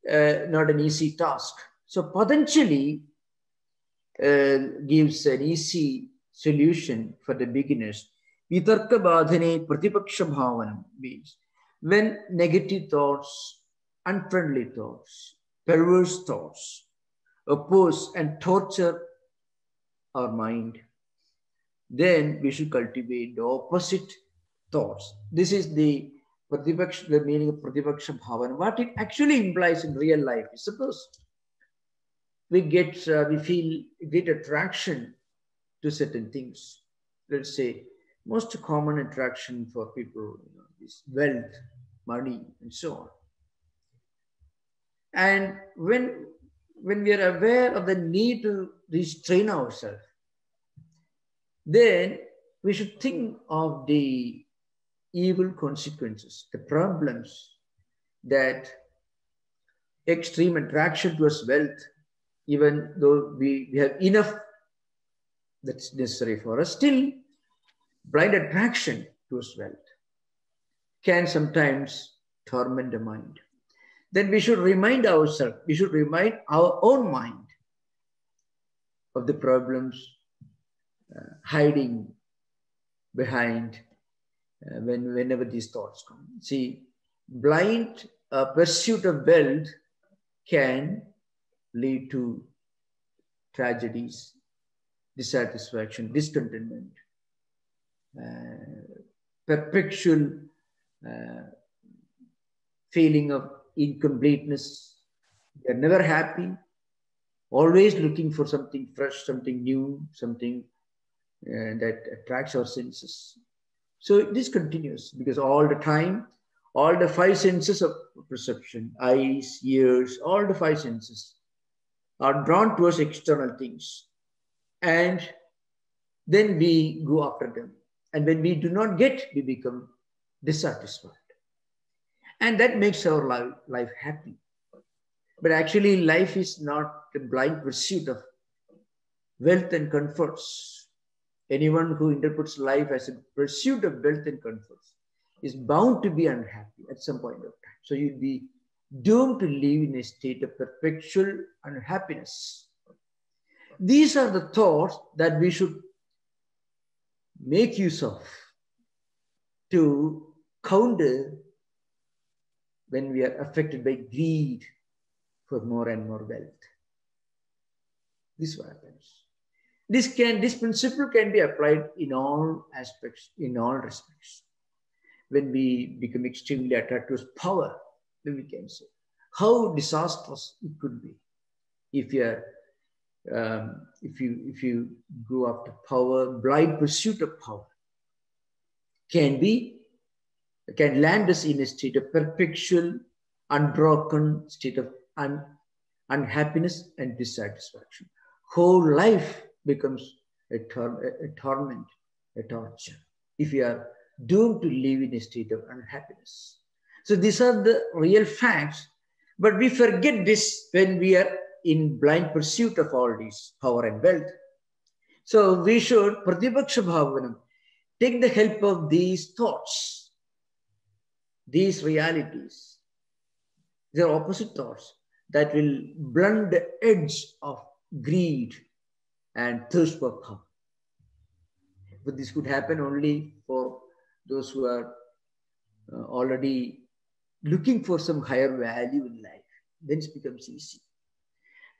not an easy task. So Patanjali gives an easy solution for the beginners. Vitarka badhane pratipaksha bhavanam means when negative thoughts, unfriendly thoughts, perverse thoughts oppose and torture our mind, then we should cultivate the opposite thoughts. This is the meaning of pratipaksha bhavanam. What it actually implies in real life is, suppose we feel great attraction to certain things. Let's say most common attraction for people is wealth, money, and so on. And when we are aware of the need to restrain ourselves, then we should think of the evil consequences, the problems that extreme attraction towards wealth, even though we have enough that's necessary for us, still blind attraction towards wealth can sometimes torment the mind. Then we should remind ourselves, we should remind our own mind of the problems hiding behind whenever these thoughts come. See, blind pursuit of wealth can lead to tragedies, dissatisfaction, discontentment, perpetual feeling of incompleteness. They are never happy, always looking for something fresh, something new, something that attracts our senses. So this continues because all the time, all the five senses of perception, eyes, ears, all the five senses are drawn towards external things. And then we go after them. And when we do not get, we become dissatisfied. And that makes our life happy. But actually, life is not a blind pursuit of wealth and comforts. Anyone who interprets life as a pursuit of wealth and comforts is bound to be unhappy at some point of time. So you'll be doomed to live in a state of perpetual unhappiness. These are the thoughts that we should make use of to counter when we are affected by greed for more and more wealth. This is what happens. This principle can be applied in all aspects, in all respects. When we become extremely attached to power, then we can say how disastrous it could be if you go after power. Blind pursuit of power can land us in a state of perpetual, unbroken state of unhappiness and dissatisfaction. Whole life becomes a torment, a torture, if we are doomed to live in a state of unhappiness. So these are the real facts, but we forget this when we are in blind pursuit of all this power and wealth. So we should, Pratipaksha Bhavanam, take the help of these thoughts, these realities. They are opposite thoughts that will blunt the edge of greed and thirst for power. But this could happen only for those who are already looking for some higher value in life. Then it becomes easy.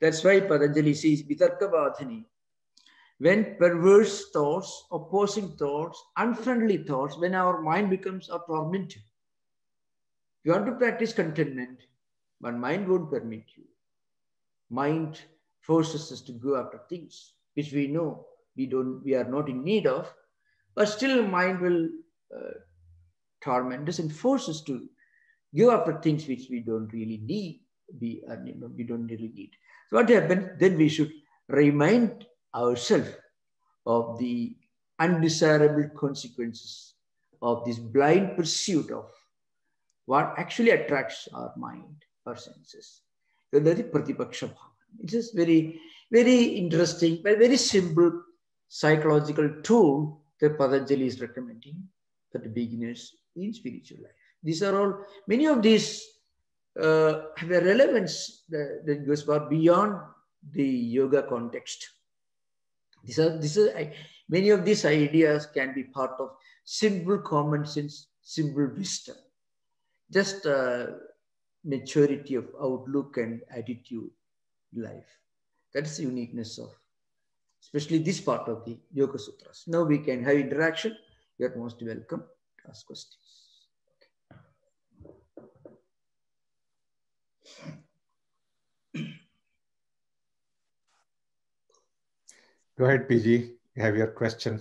That's why Patanjali says, Vitarka Badhani, when perverse thoughts, opposing thoughts, unfriendly thoughts, when our mind becomes a tormentor. You want to practice contentment, but mind won't permit you. Mind forces us to go after things which we know we are not in need of, but still mind will torment us and force us to go after things which we don't really need. We don't really need. So what happens? Then we should remind ourselves of the undesirable consequences of this blind pursuit of what actually attracts our mind, our senses. So that is Pratipaksha Bhava. It is very, very interesting, but very simple psychological tool that Patanjali is recommending for the beginners in spiritual life. These are all, many of these have a relevance that goes far beyond the yoga context. Many of these ideas can be part of simple common sense, simple wisdom. Just maturity of outlook and attitude in life. That's the uniqueness of, especially this part of the Yoga Sutras. Now we can have interaction. You are most welcome to ask questions. Go ahead, PG. You have your question.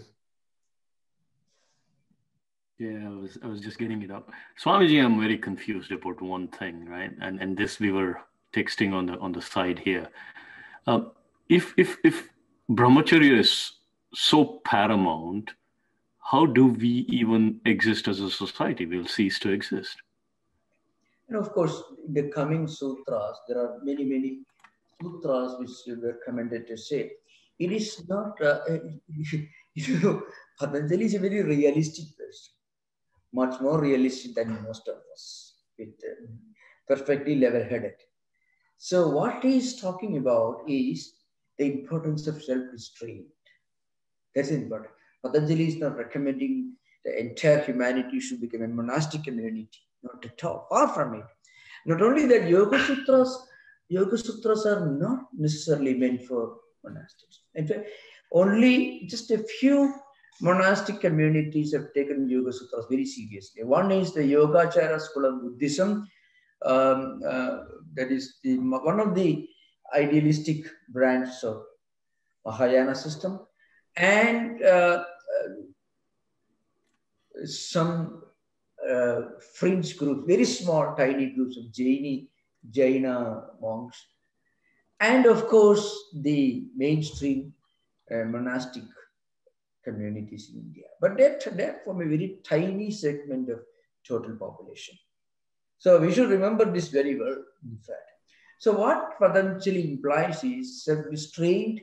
Yeah, I was just getting it up. Swamiji, I'm very confused about one thing, right? And this we were texting on the side here. If brahmacharya is so paramount, how do we even exist as a society? We'll cease to exist. And of course, in the coming sutras, there are many sutras which were recommended to say. It is not, Patanjali is a very realistic person, much more realistic than most of us, with perfectly level-headed. So what he is talking about is the importance of self-restraint. That's important. Patanjali is not recommending the entire humanity should become a monastic community. Not at all. Far from it. Not only that, Yoga Sutras are not necessarily meant for monastics. In fact, only just a few monastic communities have taken Yoga Sutras very seriously. One is the Yogacara school of Buddhism. That is one of the idealistic branches of Mahayana system. And some fringe groups, very small, tiny groups of Jaina monks, and of course the mainstream monastic communities in India. But that form a very tiny segment of total population. So we should remember this very well, in fact. So what Patanjali implies is self-restraint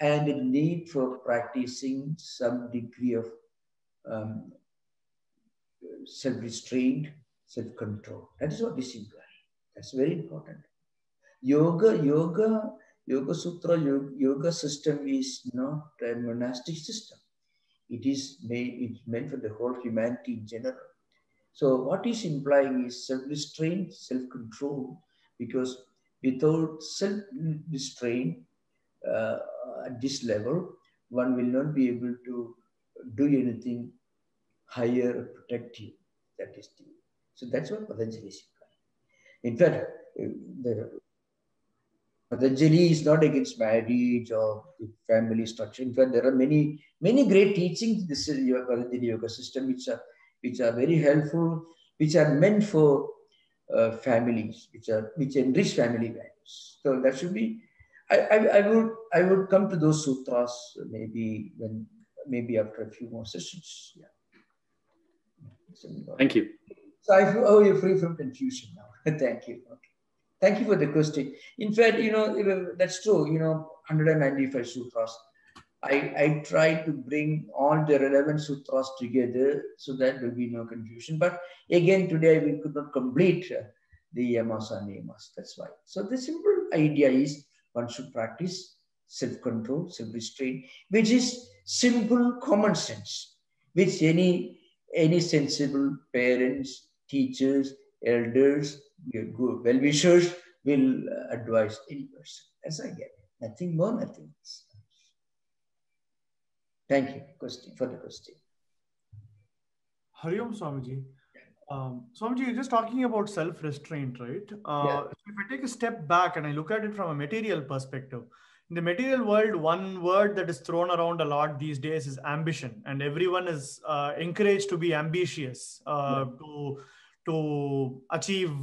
and the need for practicing some degree of self-restraint, self-control. That is what this implies. That's very important. Yoga Sutra, yoga system is not a monastic system. It's meant for the whole humanity in general. So what is implying is self-restraint, self-control, because without self-restraint at this level, one will not be able to do anything higher or protective. So that's what Patanjali is implying. In fact, Patanjali is not against marriage or the family structure. In fact, there are many great teachings in this Patanjali yoga system which are very helpful, which are meant for families, which enrich family values. So that should be. I would come to those sutras maybe when maybe after a few more sessions. Yeah. Thank you. So I feel, oh, you're free from confusion now. Thank you. Okay. Thank you for the question. In fact, that's true. 195 sutras. I try to bring all the relevant sutras together so that there will be no confusion. But again, today we could not complete the Yamas and Niyamas. That's why. So the simple idea is one should practice self-control, self-restraint, which is simple common sense, which any sensible parents, teachers, elders, good well-wishers will advise any person. That's I get. Nothing more, nothing less. Thank you for the question. Hari Om Swamiji. Swamiji, you're just talking about self-restraint, right? Yeah. So if I take a step back and I look at it from a material perspective, in the material world, one word that is thrown around a lot these days is ambition, and everyone is encouraged to be ambitious, to achieve,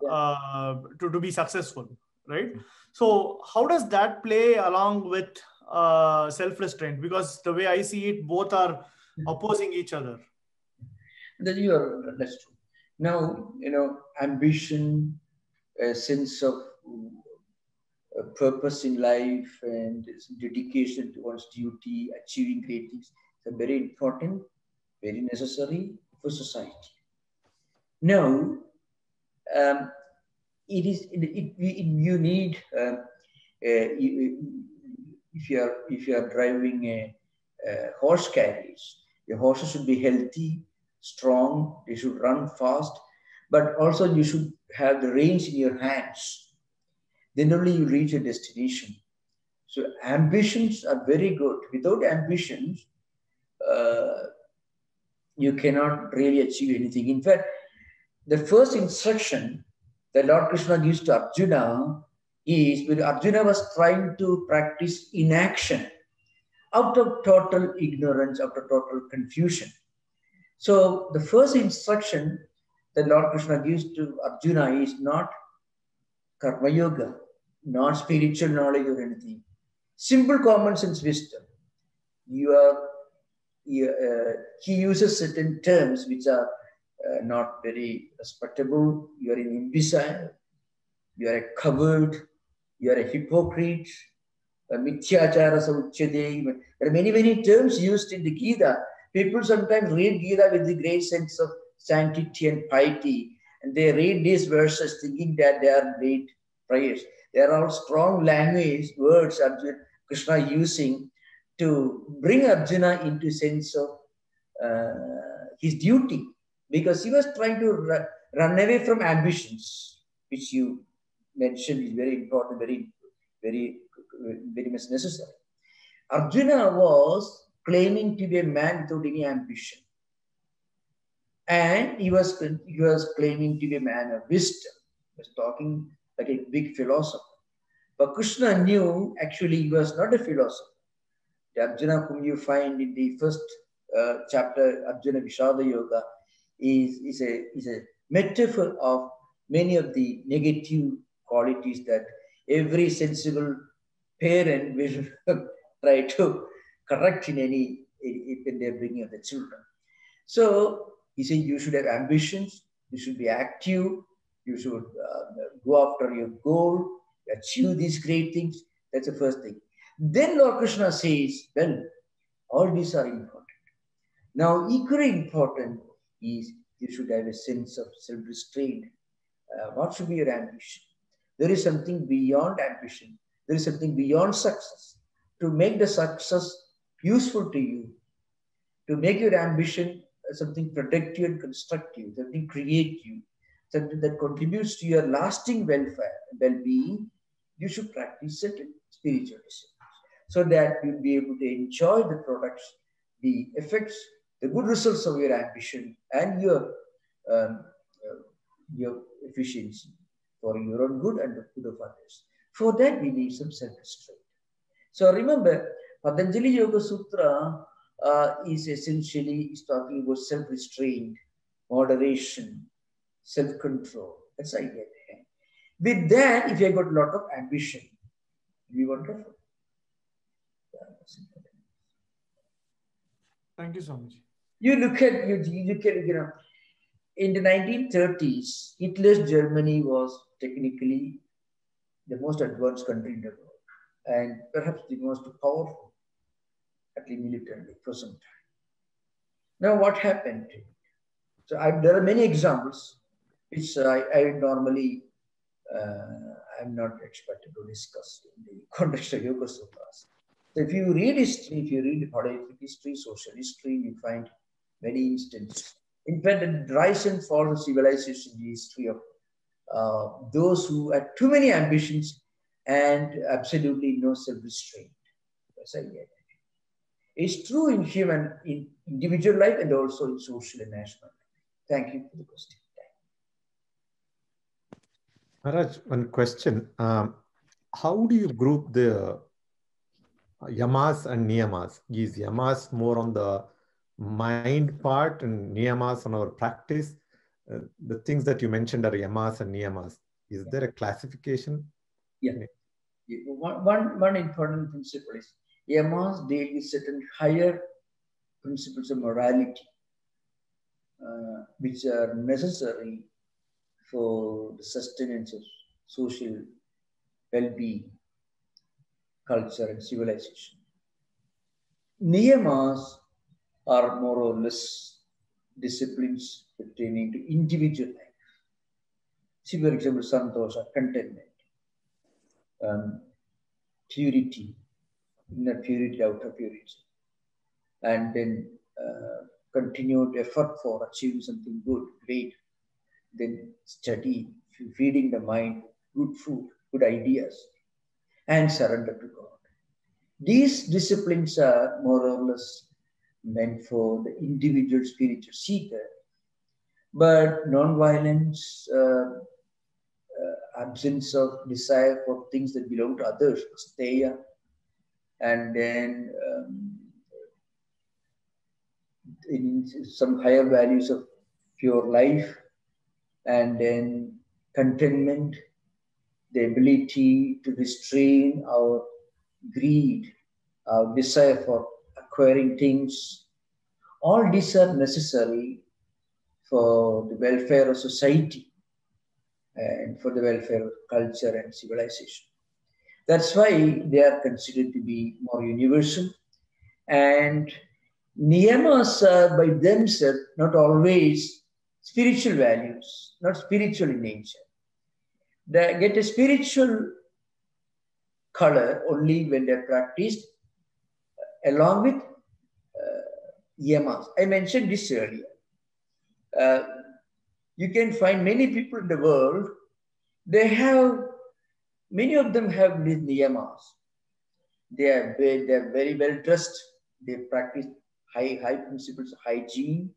to be successful, right? So how does that play along with self-restraint? Because the way I see it, both are opposing each other. That's true. Now, ambition, a sense of a purpose in life, and dedication to one's duty, achieving great things, are very important, very necessary for society. Now, you need if you are driving a horse carriage, your horses should be healthy, strong, they should run fast, but also you should have the reins in your hands. Then only you reach a destination. So ambitions are very good. Without ambitions, you cannot really achieve anything. In fact, the first instruction that Lord Krishna gives to Arjuna is when Arjuna was trying to practice inaction out of total ignorance, out of total confusion. So the first instruction that Lord Krishna gives to Arjuna is not karma yoga, not spiritual knowledge or anything. Simple common sense wisdom. He uses certain terms which are not very respectable. You are an imbecile, you are a coward, you are a hypocrite, mithyachara sauchyade. There are many terms used in the Gita. People sometimes read Gita with the great sense of sanctity and piety, and they read these verses thinking that they are great prayers. They are all strong language words Arjuna Krishna using to bring Arjuna into sense of his duty, because he was trying to run away from ambitions, which you mentioned is very important, very much necessary. Arjuna was claiming to be a man without any ambition, and he was claiming to be a man of wisdom. He was talking like a big philosopher. But Krishna knew actually he was not a philosopher. The Arjuna whom you find in the first chapter, Arjuna Vishada Yoga, is a metaphor of many of the negative qualities that every sensible parent will try to correct when they're bringing up the children. So he said you should have ambitions, you should be active, you should go after your goal, achieve these great things. That's the first thing. Then Lord Krishna says, well, all these are important. Now, equally important is you should have a sense of self-restraint. What should be your ambition? There is something beyond ambition. There is something beyond success. To make the success useful to you, to make your ambition something productive and constructive, something creative, something that contributes to your lasting welfare, well-being, you should practice certain spiritual disciplines so that you'll be able to enjoy the products, the effects, the good results of your ambition and your efficiency for your own good and the good of others. For that, we need some self-restraint. So remember, Patanjali Yoga Sutra is essentially talking about self-restraint, moderation, self-control. That's the idea. With that, if you have got a lot of ambition, it'll be wonderful. Thank you so much. You look at, in the 1930s, Hitler's Germany was technically the most advanced country in the world, and perhaps the most powerful, at least militarily, for some time. Now, what happened? So there are many examples, which I normally, I'm not expected to discuss in the context of Yoga Sutras. So if you read history, if you read political history, social history, you find many instances. In fact, the rise and fall of civilization, the history of those who had too many ambitions and absolutely no self-restraint. That's I get. It's true in in individual life and also in social and national life. Thank you for the question. Maharaj, one question. How do you group the Yamas and Niyamas? Is Yamas more on the mind part and Niyamas on our practice? The things that you mentioned are Yamas and Niyamas. Is there a classification? Yeah. One important principle is Yamas deal with certain higher principles of morality, which are necessary for the sustenance of social well-being, culture, and civilization. Niyamas are more or less disciplines pertaining to individual life. See, for example, santosha, contentment, purity, inner purity, outer purity, and then continued effort for achieving something good, great, then study, feeding the mind, good food, good ideas, and surrender to God. These disciplines are more or less meant for the individual spiritual seeker, but non-violence, absence of desire for things that belong to others, steya, and then in some higher values of pure life, and then contentment, the ability to restrain our greed, our desire for acquiring things. All these are necessary for the welfare of society and for the welfare of culture and civilization. That's why they are considered to be more universal. And Niyamas are by themselves not always spiritual values, not spiritual in nature. They get a spiritual color only when they're practiced along with Yamas. I mentioned this earlier. You can find many people in the world, many of them have these Niyamas. They are very well dressed. They practice high principles of hygiene.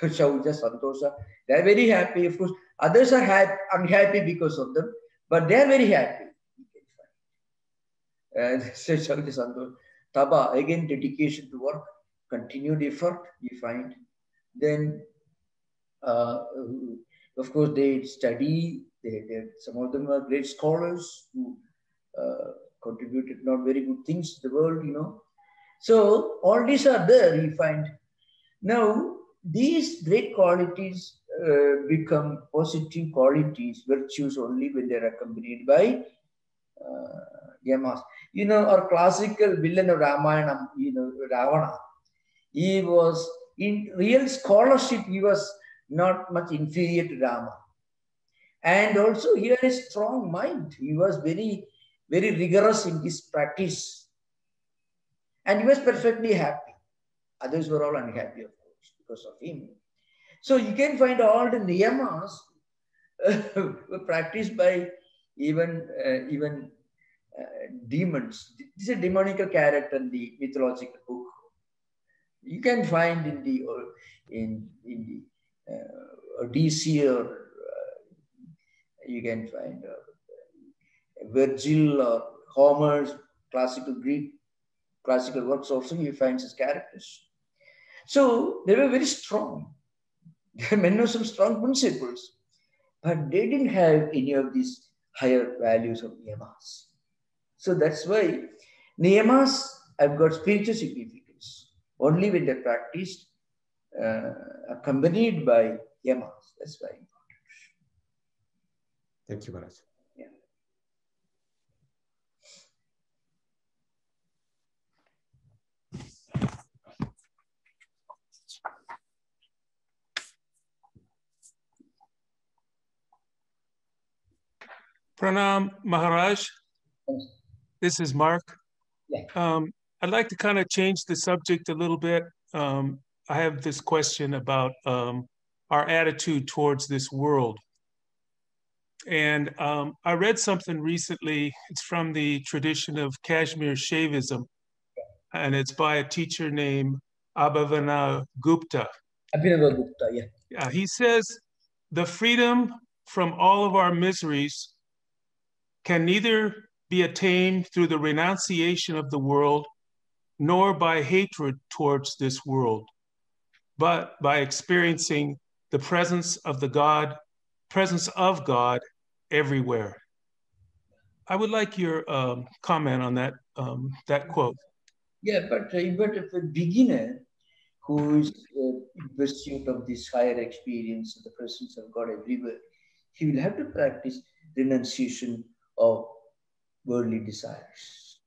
Shauja, Santosha. They are very happy. Of course, others are unhappy because of them, but they are very happy. Shauja, Santosha. Taba, again, dedication to work, continued effort, you find. Then, of course, they study. Some of them are great scholars who contributed not very good things to the world, So all these are there, you find. Now, these great qualities become positive qualities, virtues only when they're accompanied by Yamas. Our classical villain of Ramayana, Ravana, he was, in real scholarship, he was not much inferior to Rama. And also he had a strong mind. He was very, very rigorous in his practice. And he was perfectly happy. Others were all unhappy, of course, because of him. So you can find all the Niyamas were practiced by even demons. This is a demonical character in the mythological book. You can find in the Odyssey, or you can find Virgil or Homer's classical Greek classical works also, you find such characters. So they were very strong. They men of some strong principles, but they didn't have any of these higher values of Niyamas. So that's why Niyamas have got spiritual significance. only when they're practiced, accompanied by Yamas. That's very important. Thank you, Maharaj. Yeah. Pranam Maharaj, this is Mark. Yeah. I'd like to kind of change the subject a little bit. I have this question about our attitude towards this world. And I read something recently. It's from the tradition of Kashmir Shaivism, and it's by a teacher named Abhavana Gupta. Abhinava Gupta, yeah. He says, the freedom from all of our miseries can neither be attained through the renunciation of the world, nor by hatred towards this world, but by experiencing the presence of God everywhere. I would like your comment on that quote. Yeah, but if a beginner who is in pursuit of this higher experience of the presence of God everywhere, he will have to practice renunciation of worldly desires.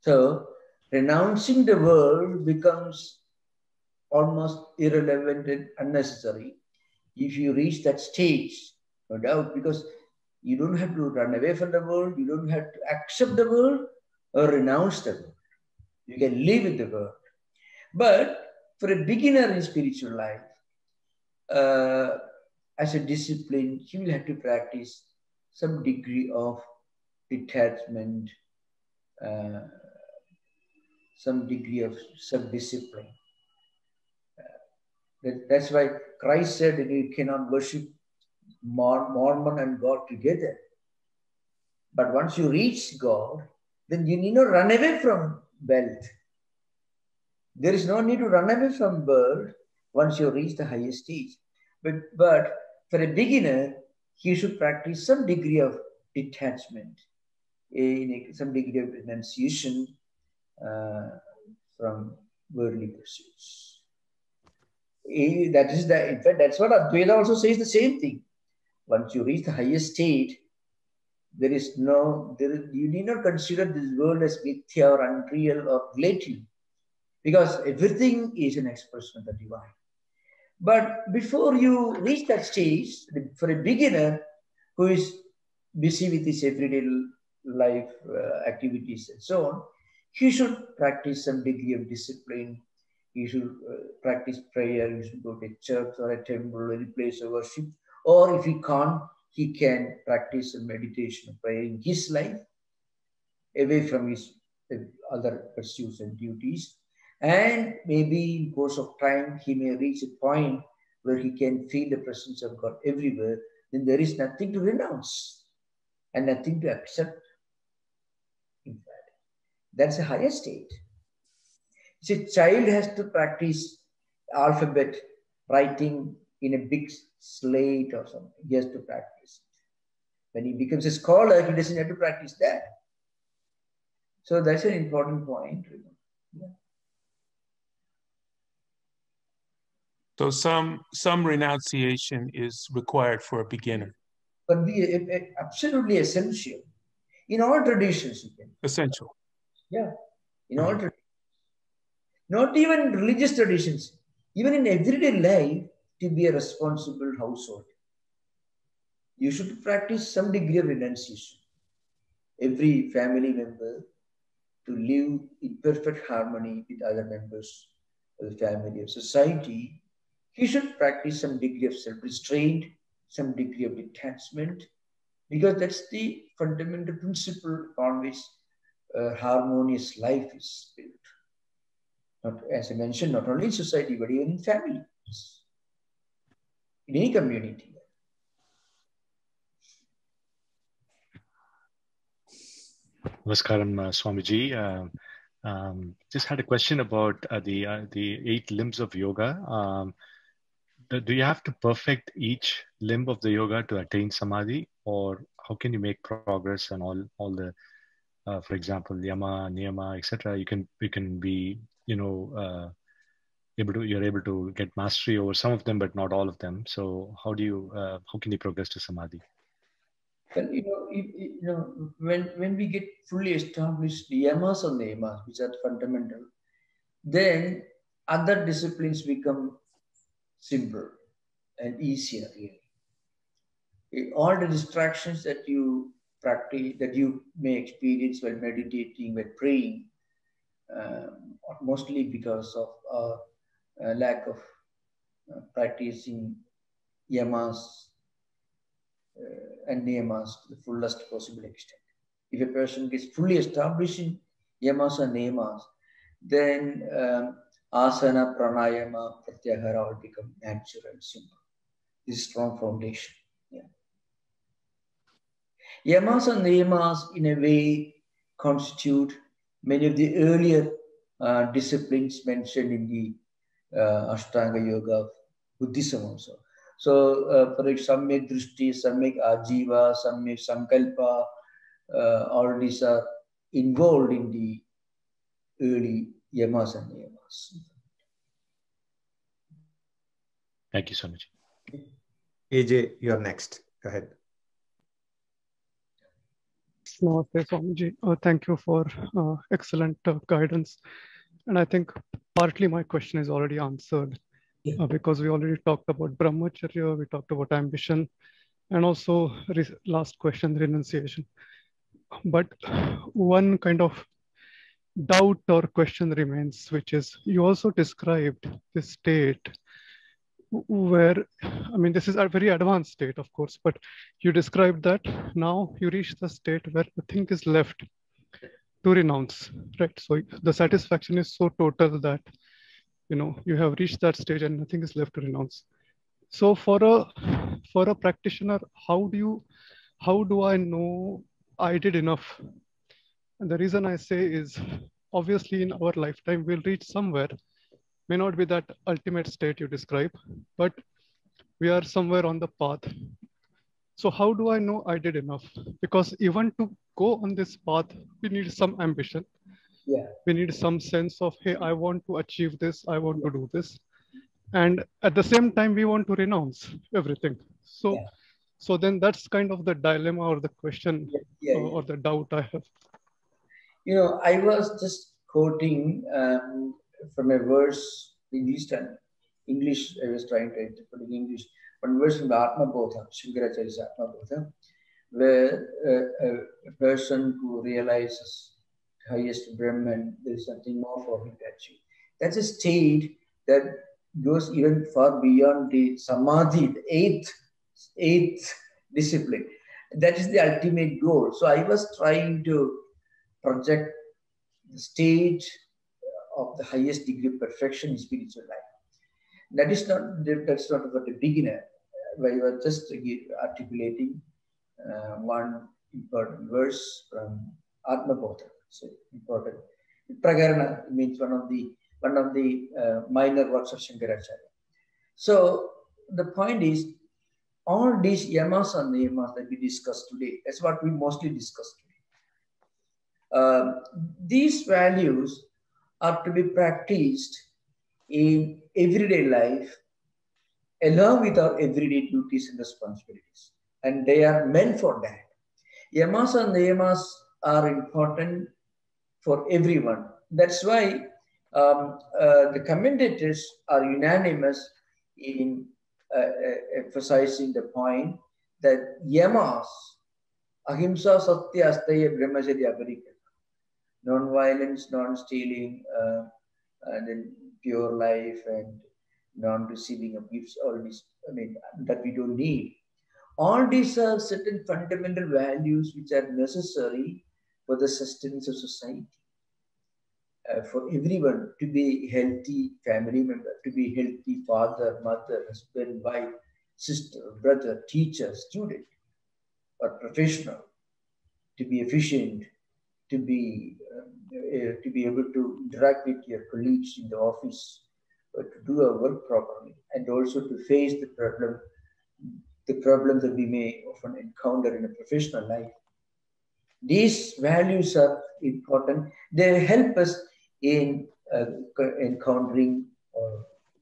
So, renouncing the world becomes almost irrelevant and unnecessary if you reach that stage, no doubt, because you don't have to run away from the world, you don't have to accept the world or renounce the world. You can live with the world. But for a beginner in spiritual life, as a discipline, he will have to practice some degree of detachment, some degree of self-discipline. That's why Christ said that you cannot worship Mormon and God together. But once you reach God, then you need not run away from wealth. There is no need to run away from birth once you reach the highest stage. But for a beginner, he should practice some degree of detachment, some degree of renunciation from worldly pursuits. In fact, that's what Advaita also says the same thing. Once you reach the highest state, you need not consider this world as mithya or unreal or relative, because everything is an expression of the divine. But before you reach that stage, for a beginner who is busy with his everyday life activities and so on, he should practice some degree of discipline. He should practice prayer. He should go to a church or a temple or any place of worship. Or if he can't, he can practice a meditation, prayer in his life, away from his other pursuits and duties. And maybe in course of time, he may reach a point where he can feel the presence of God everywhere. Then there is nothing to renounce and nothing to accept. In fact, that's a higher state. See, a child has to practice alphabet writing in a big slate or something. He has to practice it. When he becomes a scholar, he doesn't have to practice that. So that's an important point. Yeah. So some renunciation is required for a beginner. But absolutely essential. In all traditions, you can. Essential. Yeah. In all traditions. Not even religious traditions. Even in everyday life, to be a responsible household, you should practice some degree of renunciation. Every family member to live in perfect harmony with other members of the family, of society, he should practice some degree of self-restraint, some degree of detachment, because that's the fundamental principle on which harmonious life is built. Not, as I mentioned, not only in society, but even in families, in any community. Namaskaram, Swamiji. Just had a question about the 8 limbs of yoga. Do you have to perfect each limb of the yoga to attain samadhi, or how can you make progress on all the, for example, Yama, Niyama, etc.? You can be you're able to get mastery over some of them, but not all of them. So how can you progress to Samadhi? Well, when we get fully established the Yamas and Niyamas, which are fundamental, then other disciplines become simpler and easier. Really. All the distractions that you practice, that you may experience while meditating, while praying, mostly because of lack of practicing Yamas and Niyamas to the fullest possible extent. If a person gets fully established in Yamas and Niyamas, then asana, pranayama, pratyahara all become natural and simple. This is strong foundation. Yeah. Yamas and Niyamas, in a way, constitute many of the earlier disciplines mentioned in the Ashtanga Yoga of Buddhism also. So, for example, Samyak Drishti, Samyak Ajiva, Samyak Sankalpa, all these are involved in the early Yamas and Niyamas. Thank you so much. AJ, you're next. Go ahead. Namaste, Swamiji. Thank you for excellent guidance. And I think partly my question is already answered because we already talked about brahmacharya, we talked about ambition, and also last question, renunciation. But one kind of doubt or question remains, which is you also described this state where, I mean, this is a very advanced state, of course, but you described that now you reach the state where nothing is left to renounce, right? So the satisfaction is so total that, you have reached that stage and nothing is left to renounce. So for a practitioner, how do I know I did enough? And the reason I say is, obviously in our lifetime, we'll reach somewhere. May not be that ultimate state you describe, but we are somewhere on the path. So how do I know I did enough? Because even to go on this path, we need some ambition. Yeah. We need some sense of, hey, I want to achieve this, I want to do this. And at the same time, we want to renounce everything. So, so then that's kind of the dilemma or the question or the doubt I have. I was just quoting from a verse in Eastern English. I was trying to interpret in English. One verse from the Atma Bodha, Shankaracharya's Atma Bodha, where a person who realizes highest Brahman, there is nothing more for him to achieve. That's a state that goes even far beyond the Samadhi, the eighth discipline. That is the ultimate goal. So I was trying to project the stage of the highest degree of perfection in spiritual life. That's not for the beginner. We were just articulating one important verse from Atma Bodha. So important. Prakarana means one of the minor works of Shankaracharya. So the point is, all these yamas and niyamas that we discussed today, that's what we mostly discussed today. These values are to be practiced in everyday life along with our everyday duties and responsibilities. And they are meant for that. Yamas and niyamas are important for everyone. That's why the commentators are unanimous in emphasizing the point that yamas, ahimsa, satya, asteya, brahmacharya, aparikata, non-violence, non-stealing, and then pure life and non-receiving of gifts, all these, that we don't need. All these are certain fundamental values which are necessary for the sustenance of society. For everyone to be a healthy family member, to be a healthy father, mother, husband, wife, sister, brother, teacher, student, or professional, to be efficient, to be able to interact with your colleagues in the office, or to do our work properly, and also to face the problem that we may often encounter in a professional life. These values are important. They help us in encountering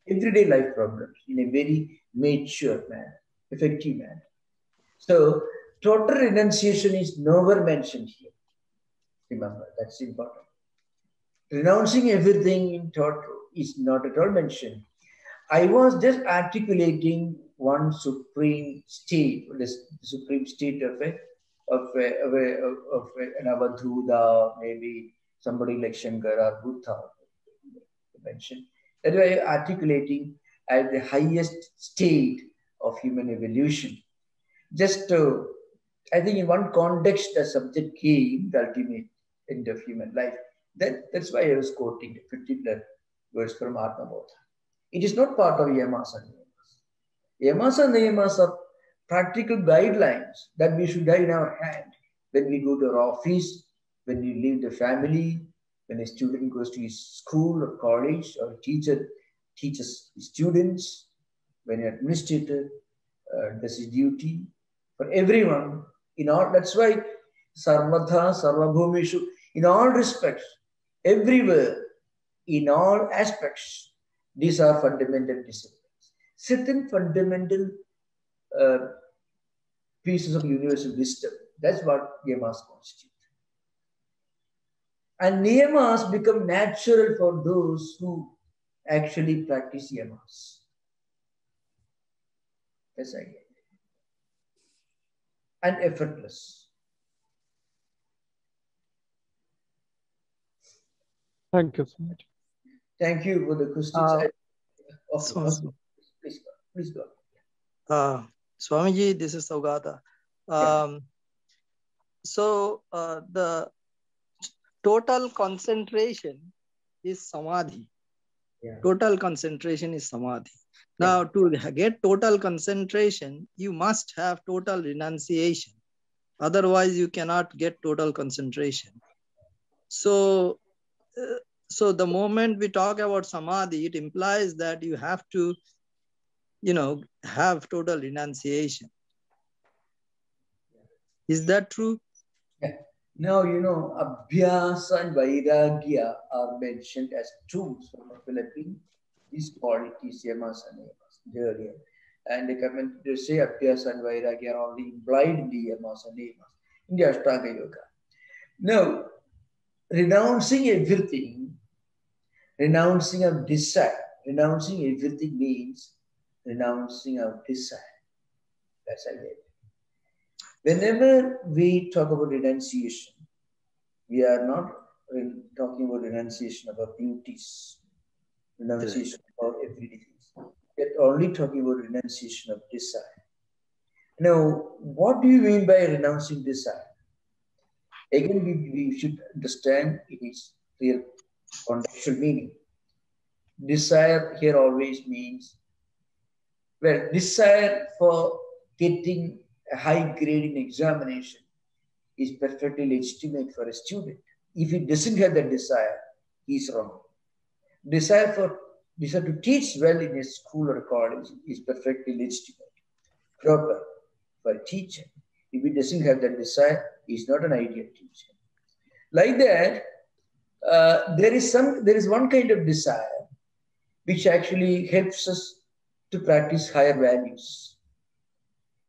everyday life problems in a very mature manner, effective manner. So, total renunciation is nowhere mentioned here. Remember, that's important. Renouncing everything in total is not at all mentioned. I was just articulating one supreme state, the supreme state of an Avadhuta, maybe somebody like Shankara or Buddha mentioned. That way, articulating at the highest state of human evolution. Just, I think in one context, the subject came, the ultimate end of human life. That's why I was quoting a particular verse from Atmabodha. It is not part of Yamas and Niyamas. Yamas and Niyamas are practical guidelines that we should have in our hand when we go to our office, when we leave the family, when a student goes to his school or college, or a teacher teaches students, when an administrator does his duty. For everyone, in all, that's why Sarvadha, Sarvabhumishu, in all respects, everywhere, in all aspects, these are fundamental disciplines. Certain fundamental pieces of universal wisdom. That's what Yamas constitute. And Niyamas become natural for those who actually practice Yamas. That's I get. And effortless. Thank you so much. Thank you for the questions. Please go. Swamiji, this is Saugata. So the total concentration is Samadhi. Yeah. Total concentration is Samadhi. Now, to get total concentration, you must have total renunciation. Otherwise, you cannot get total concentration. So the moment we talk about Samadhi, it implies that you have to, have total renunciation. Is that true? Yeah. Now, Abhyasa and Vairagya are mentioned as tools for developing these qualities, Yamas and Niyamas, earlier. And they say Abhyasa and Vairagya are only implied in the Yamas and Niyamas, in the Ashtanga Yoga. Now, renouncing everything, renouncing of desire, renouncing everything means renouncing of desire. That's it. Whenever we talk about renunciation, we are not talking about renunciation about beauties, renunciation about everyday things. We are only talking about renunciation of desire. Now, what do you mean by renouncing desire? Again, we should understand its real contextual meaning. Desire here always means, desire for getting a high grade in examination is perfectly legitimate for a student. If he doesn't have that desire, he's wrong. Desire to teach well in a school or a college is perfectly legitimate, proper for a teacher. If he doesn't have that desire, he's not an ideal teacher. Like that, there is one kind of desire which actually helps us to practice higher values.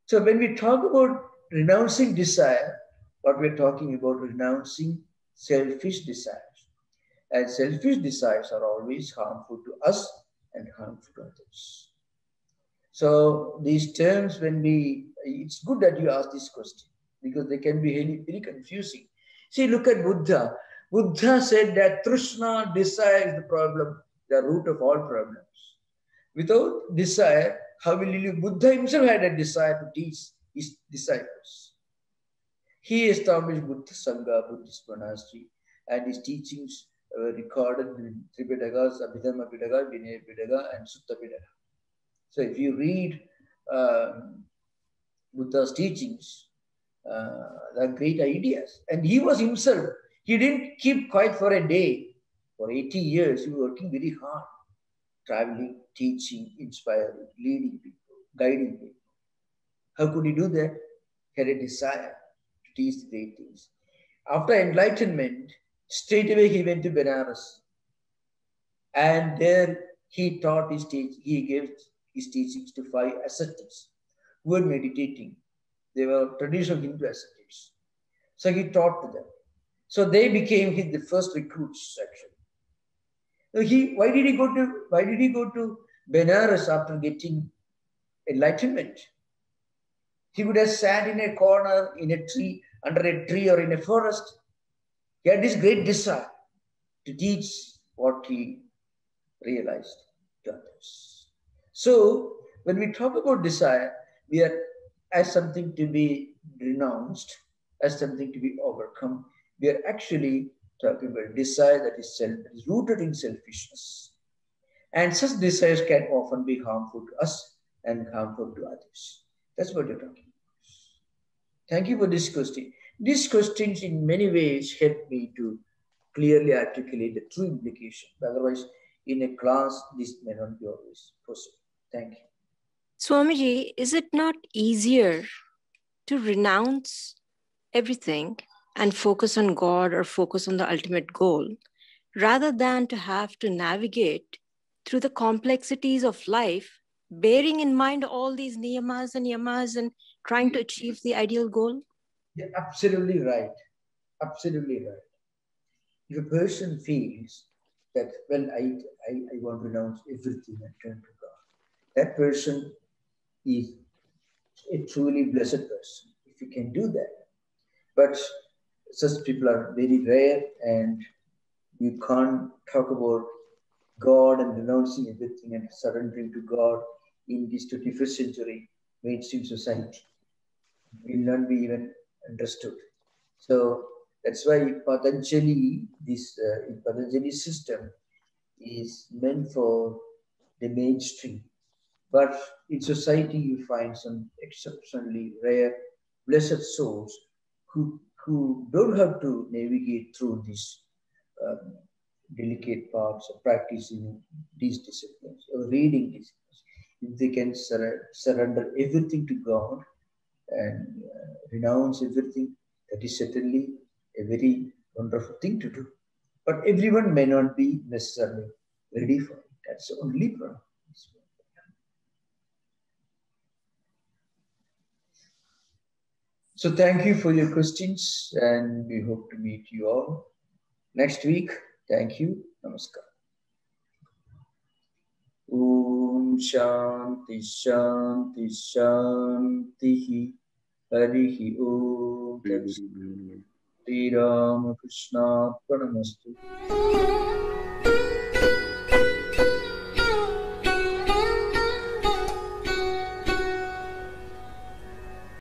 So when we talk about renouncing desire, what we're talking about renouncing selfish desires. And selfish desires are always harmful to us and harmful to others. So these terms, it's good that you ask this question because they can be really, very confusing. See, look at Buddha. Buddha said that Trishna, desire, is the problem, the root of all problems. Without desire, how will you live? Buddha himself had a desire to teach his disciples. He established Buddha Sangha, Buddhist monastery, and his teachings were recorded in Tripitakas, Abhidhamma Pitaka, Vinaya Pitaka, and Sutta Pitaka. So if you read Buddha's teachings, there are great ideas. And he was himself, he didn't keep quiet for a day. For 80 years, he was working very hard, traveling, teaching, inspiring, leading people, guiding people. How could he do that? He had a desire to teach the great things. After enlightenment, straight away he went to Benares. And there he taught he gave his teachings to 5 ascetics who were meditating. They were traditional Hindu ascetics. So he taught to them. So they became the first recruits actually. So why did he go to Benares after getting enlightenment? He would have sat in a corner, in a tree, under a tree or in a forest. He had this great desire to teach what he realized to others. So when we talk about desire, we are as something to be renounced, as something to be overcome. We are actually talking about desire that is rooted in selfishness. And such desires can often be harmful to us and harmful to others. That's what you're talking about. Thank you for this question. These questions in many ways help me to clearly articulate the true implication. Otherwise, in a class, this may not be always possible. Thank you. Swamiji, is it not easier to renounce everything and focus on God or focus on the ultimate goal, rather than to have to navigate through the complexities of life, bearing in mind all these niyamas and yamas and trying to achieve the ideal goal? You're absolutely right. Absolutely right. If a person feels that, well, I want to renounce everything and turn to God, that person is a truly blessed person, if he can do that. But such people are very rare, and you can't talk about God and renouncing everything and surrendering to God in this 21st century mainstream society. It will not be even understood. So that's why Patanjali, Patanjali system is meant for the mainstream. But in society, you find some exceptionally rare, blessed souls who don't have to navigate through these delicate parts of practicing these disciplines or reading disciplines. If they can surrender everything to God and renounce everything, that is certainly a very wonderful thing to do. But everyone may not be necessarily ready for it. That's the only problem. So thank you for your questions, and we hope to meet you all next week. Thank you. Namaskar. Om Shanti Shanti Shanti Harihi Om Sri Rama Krishna Pranamastu.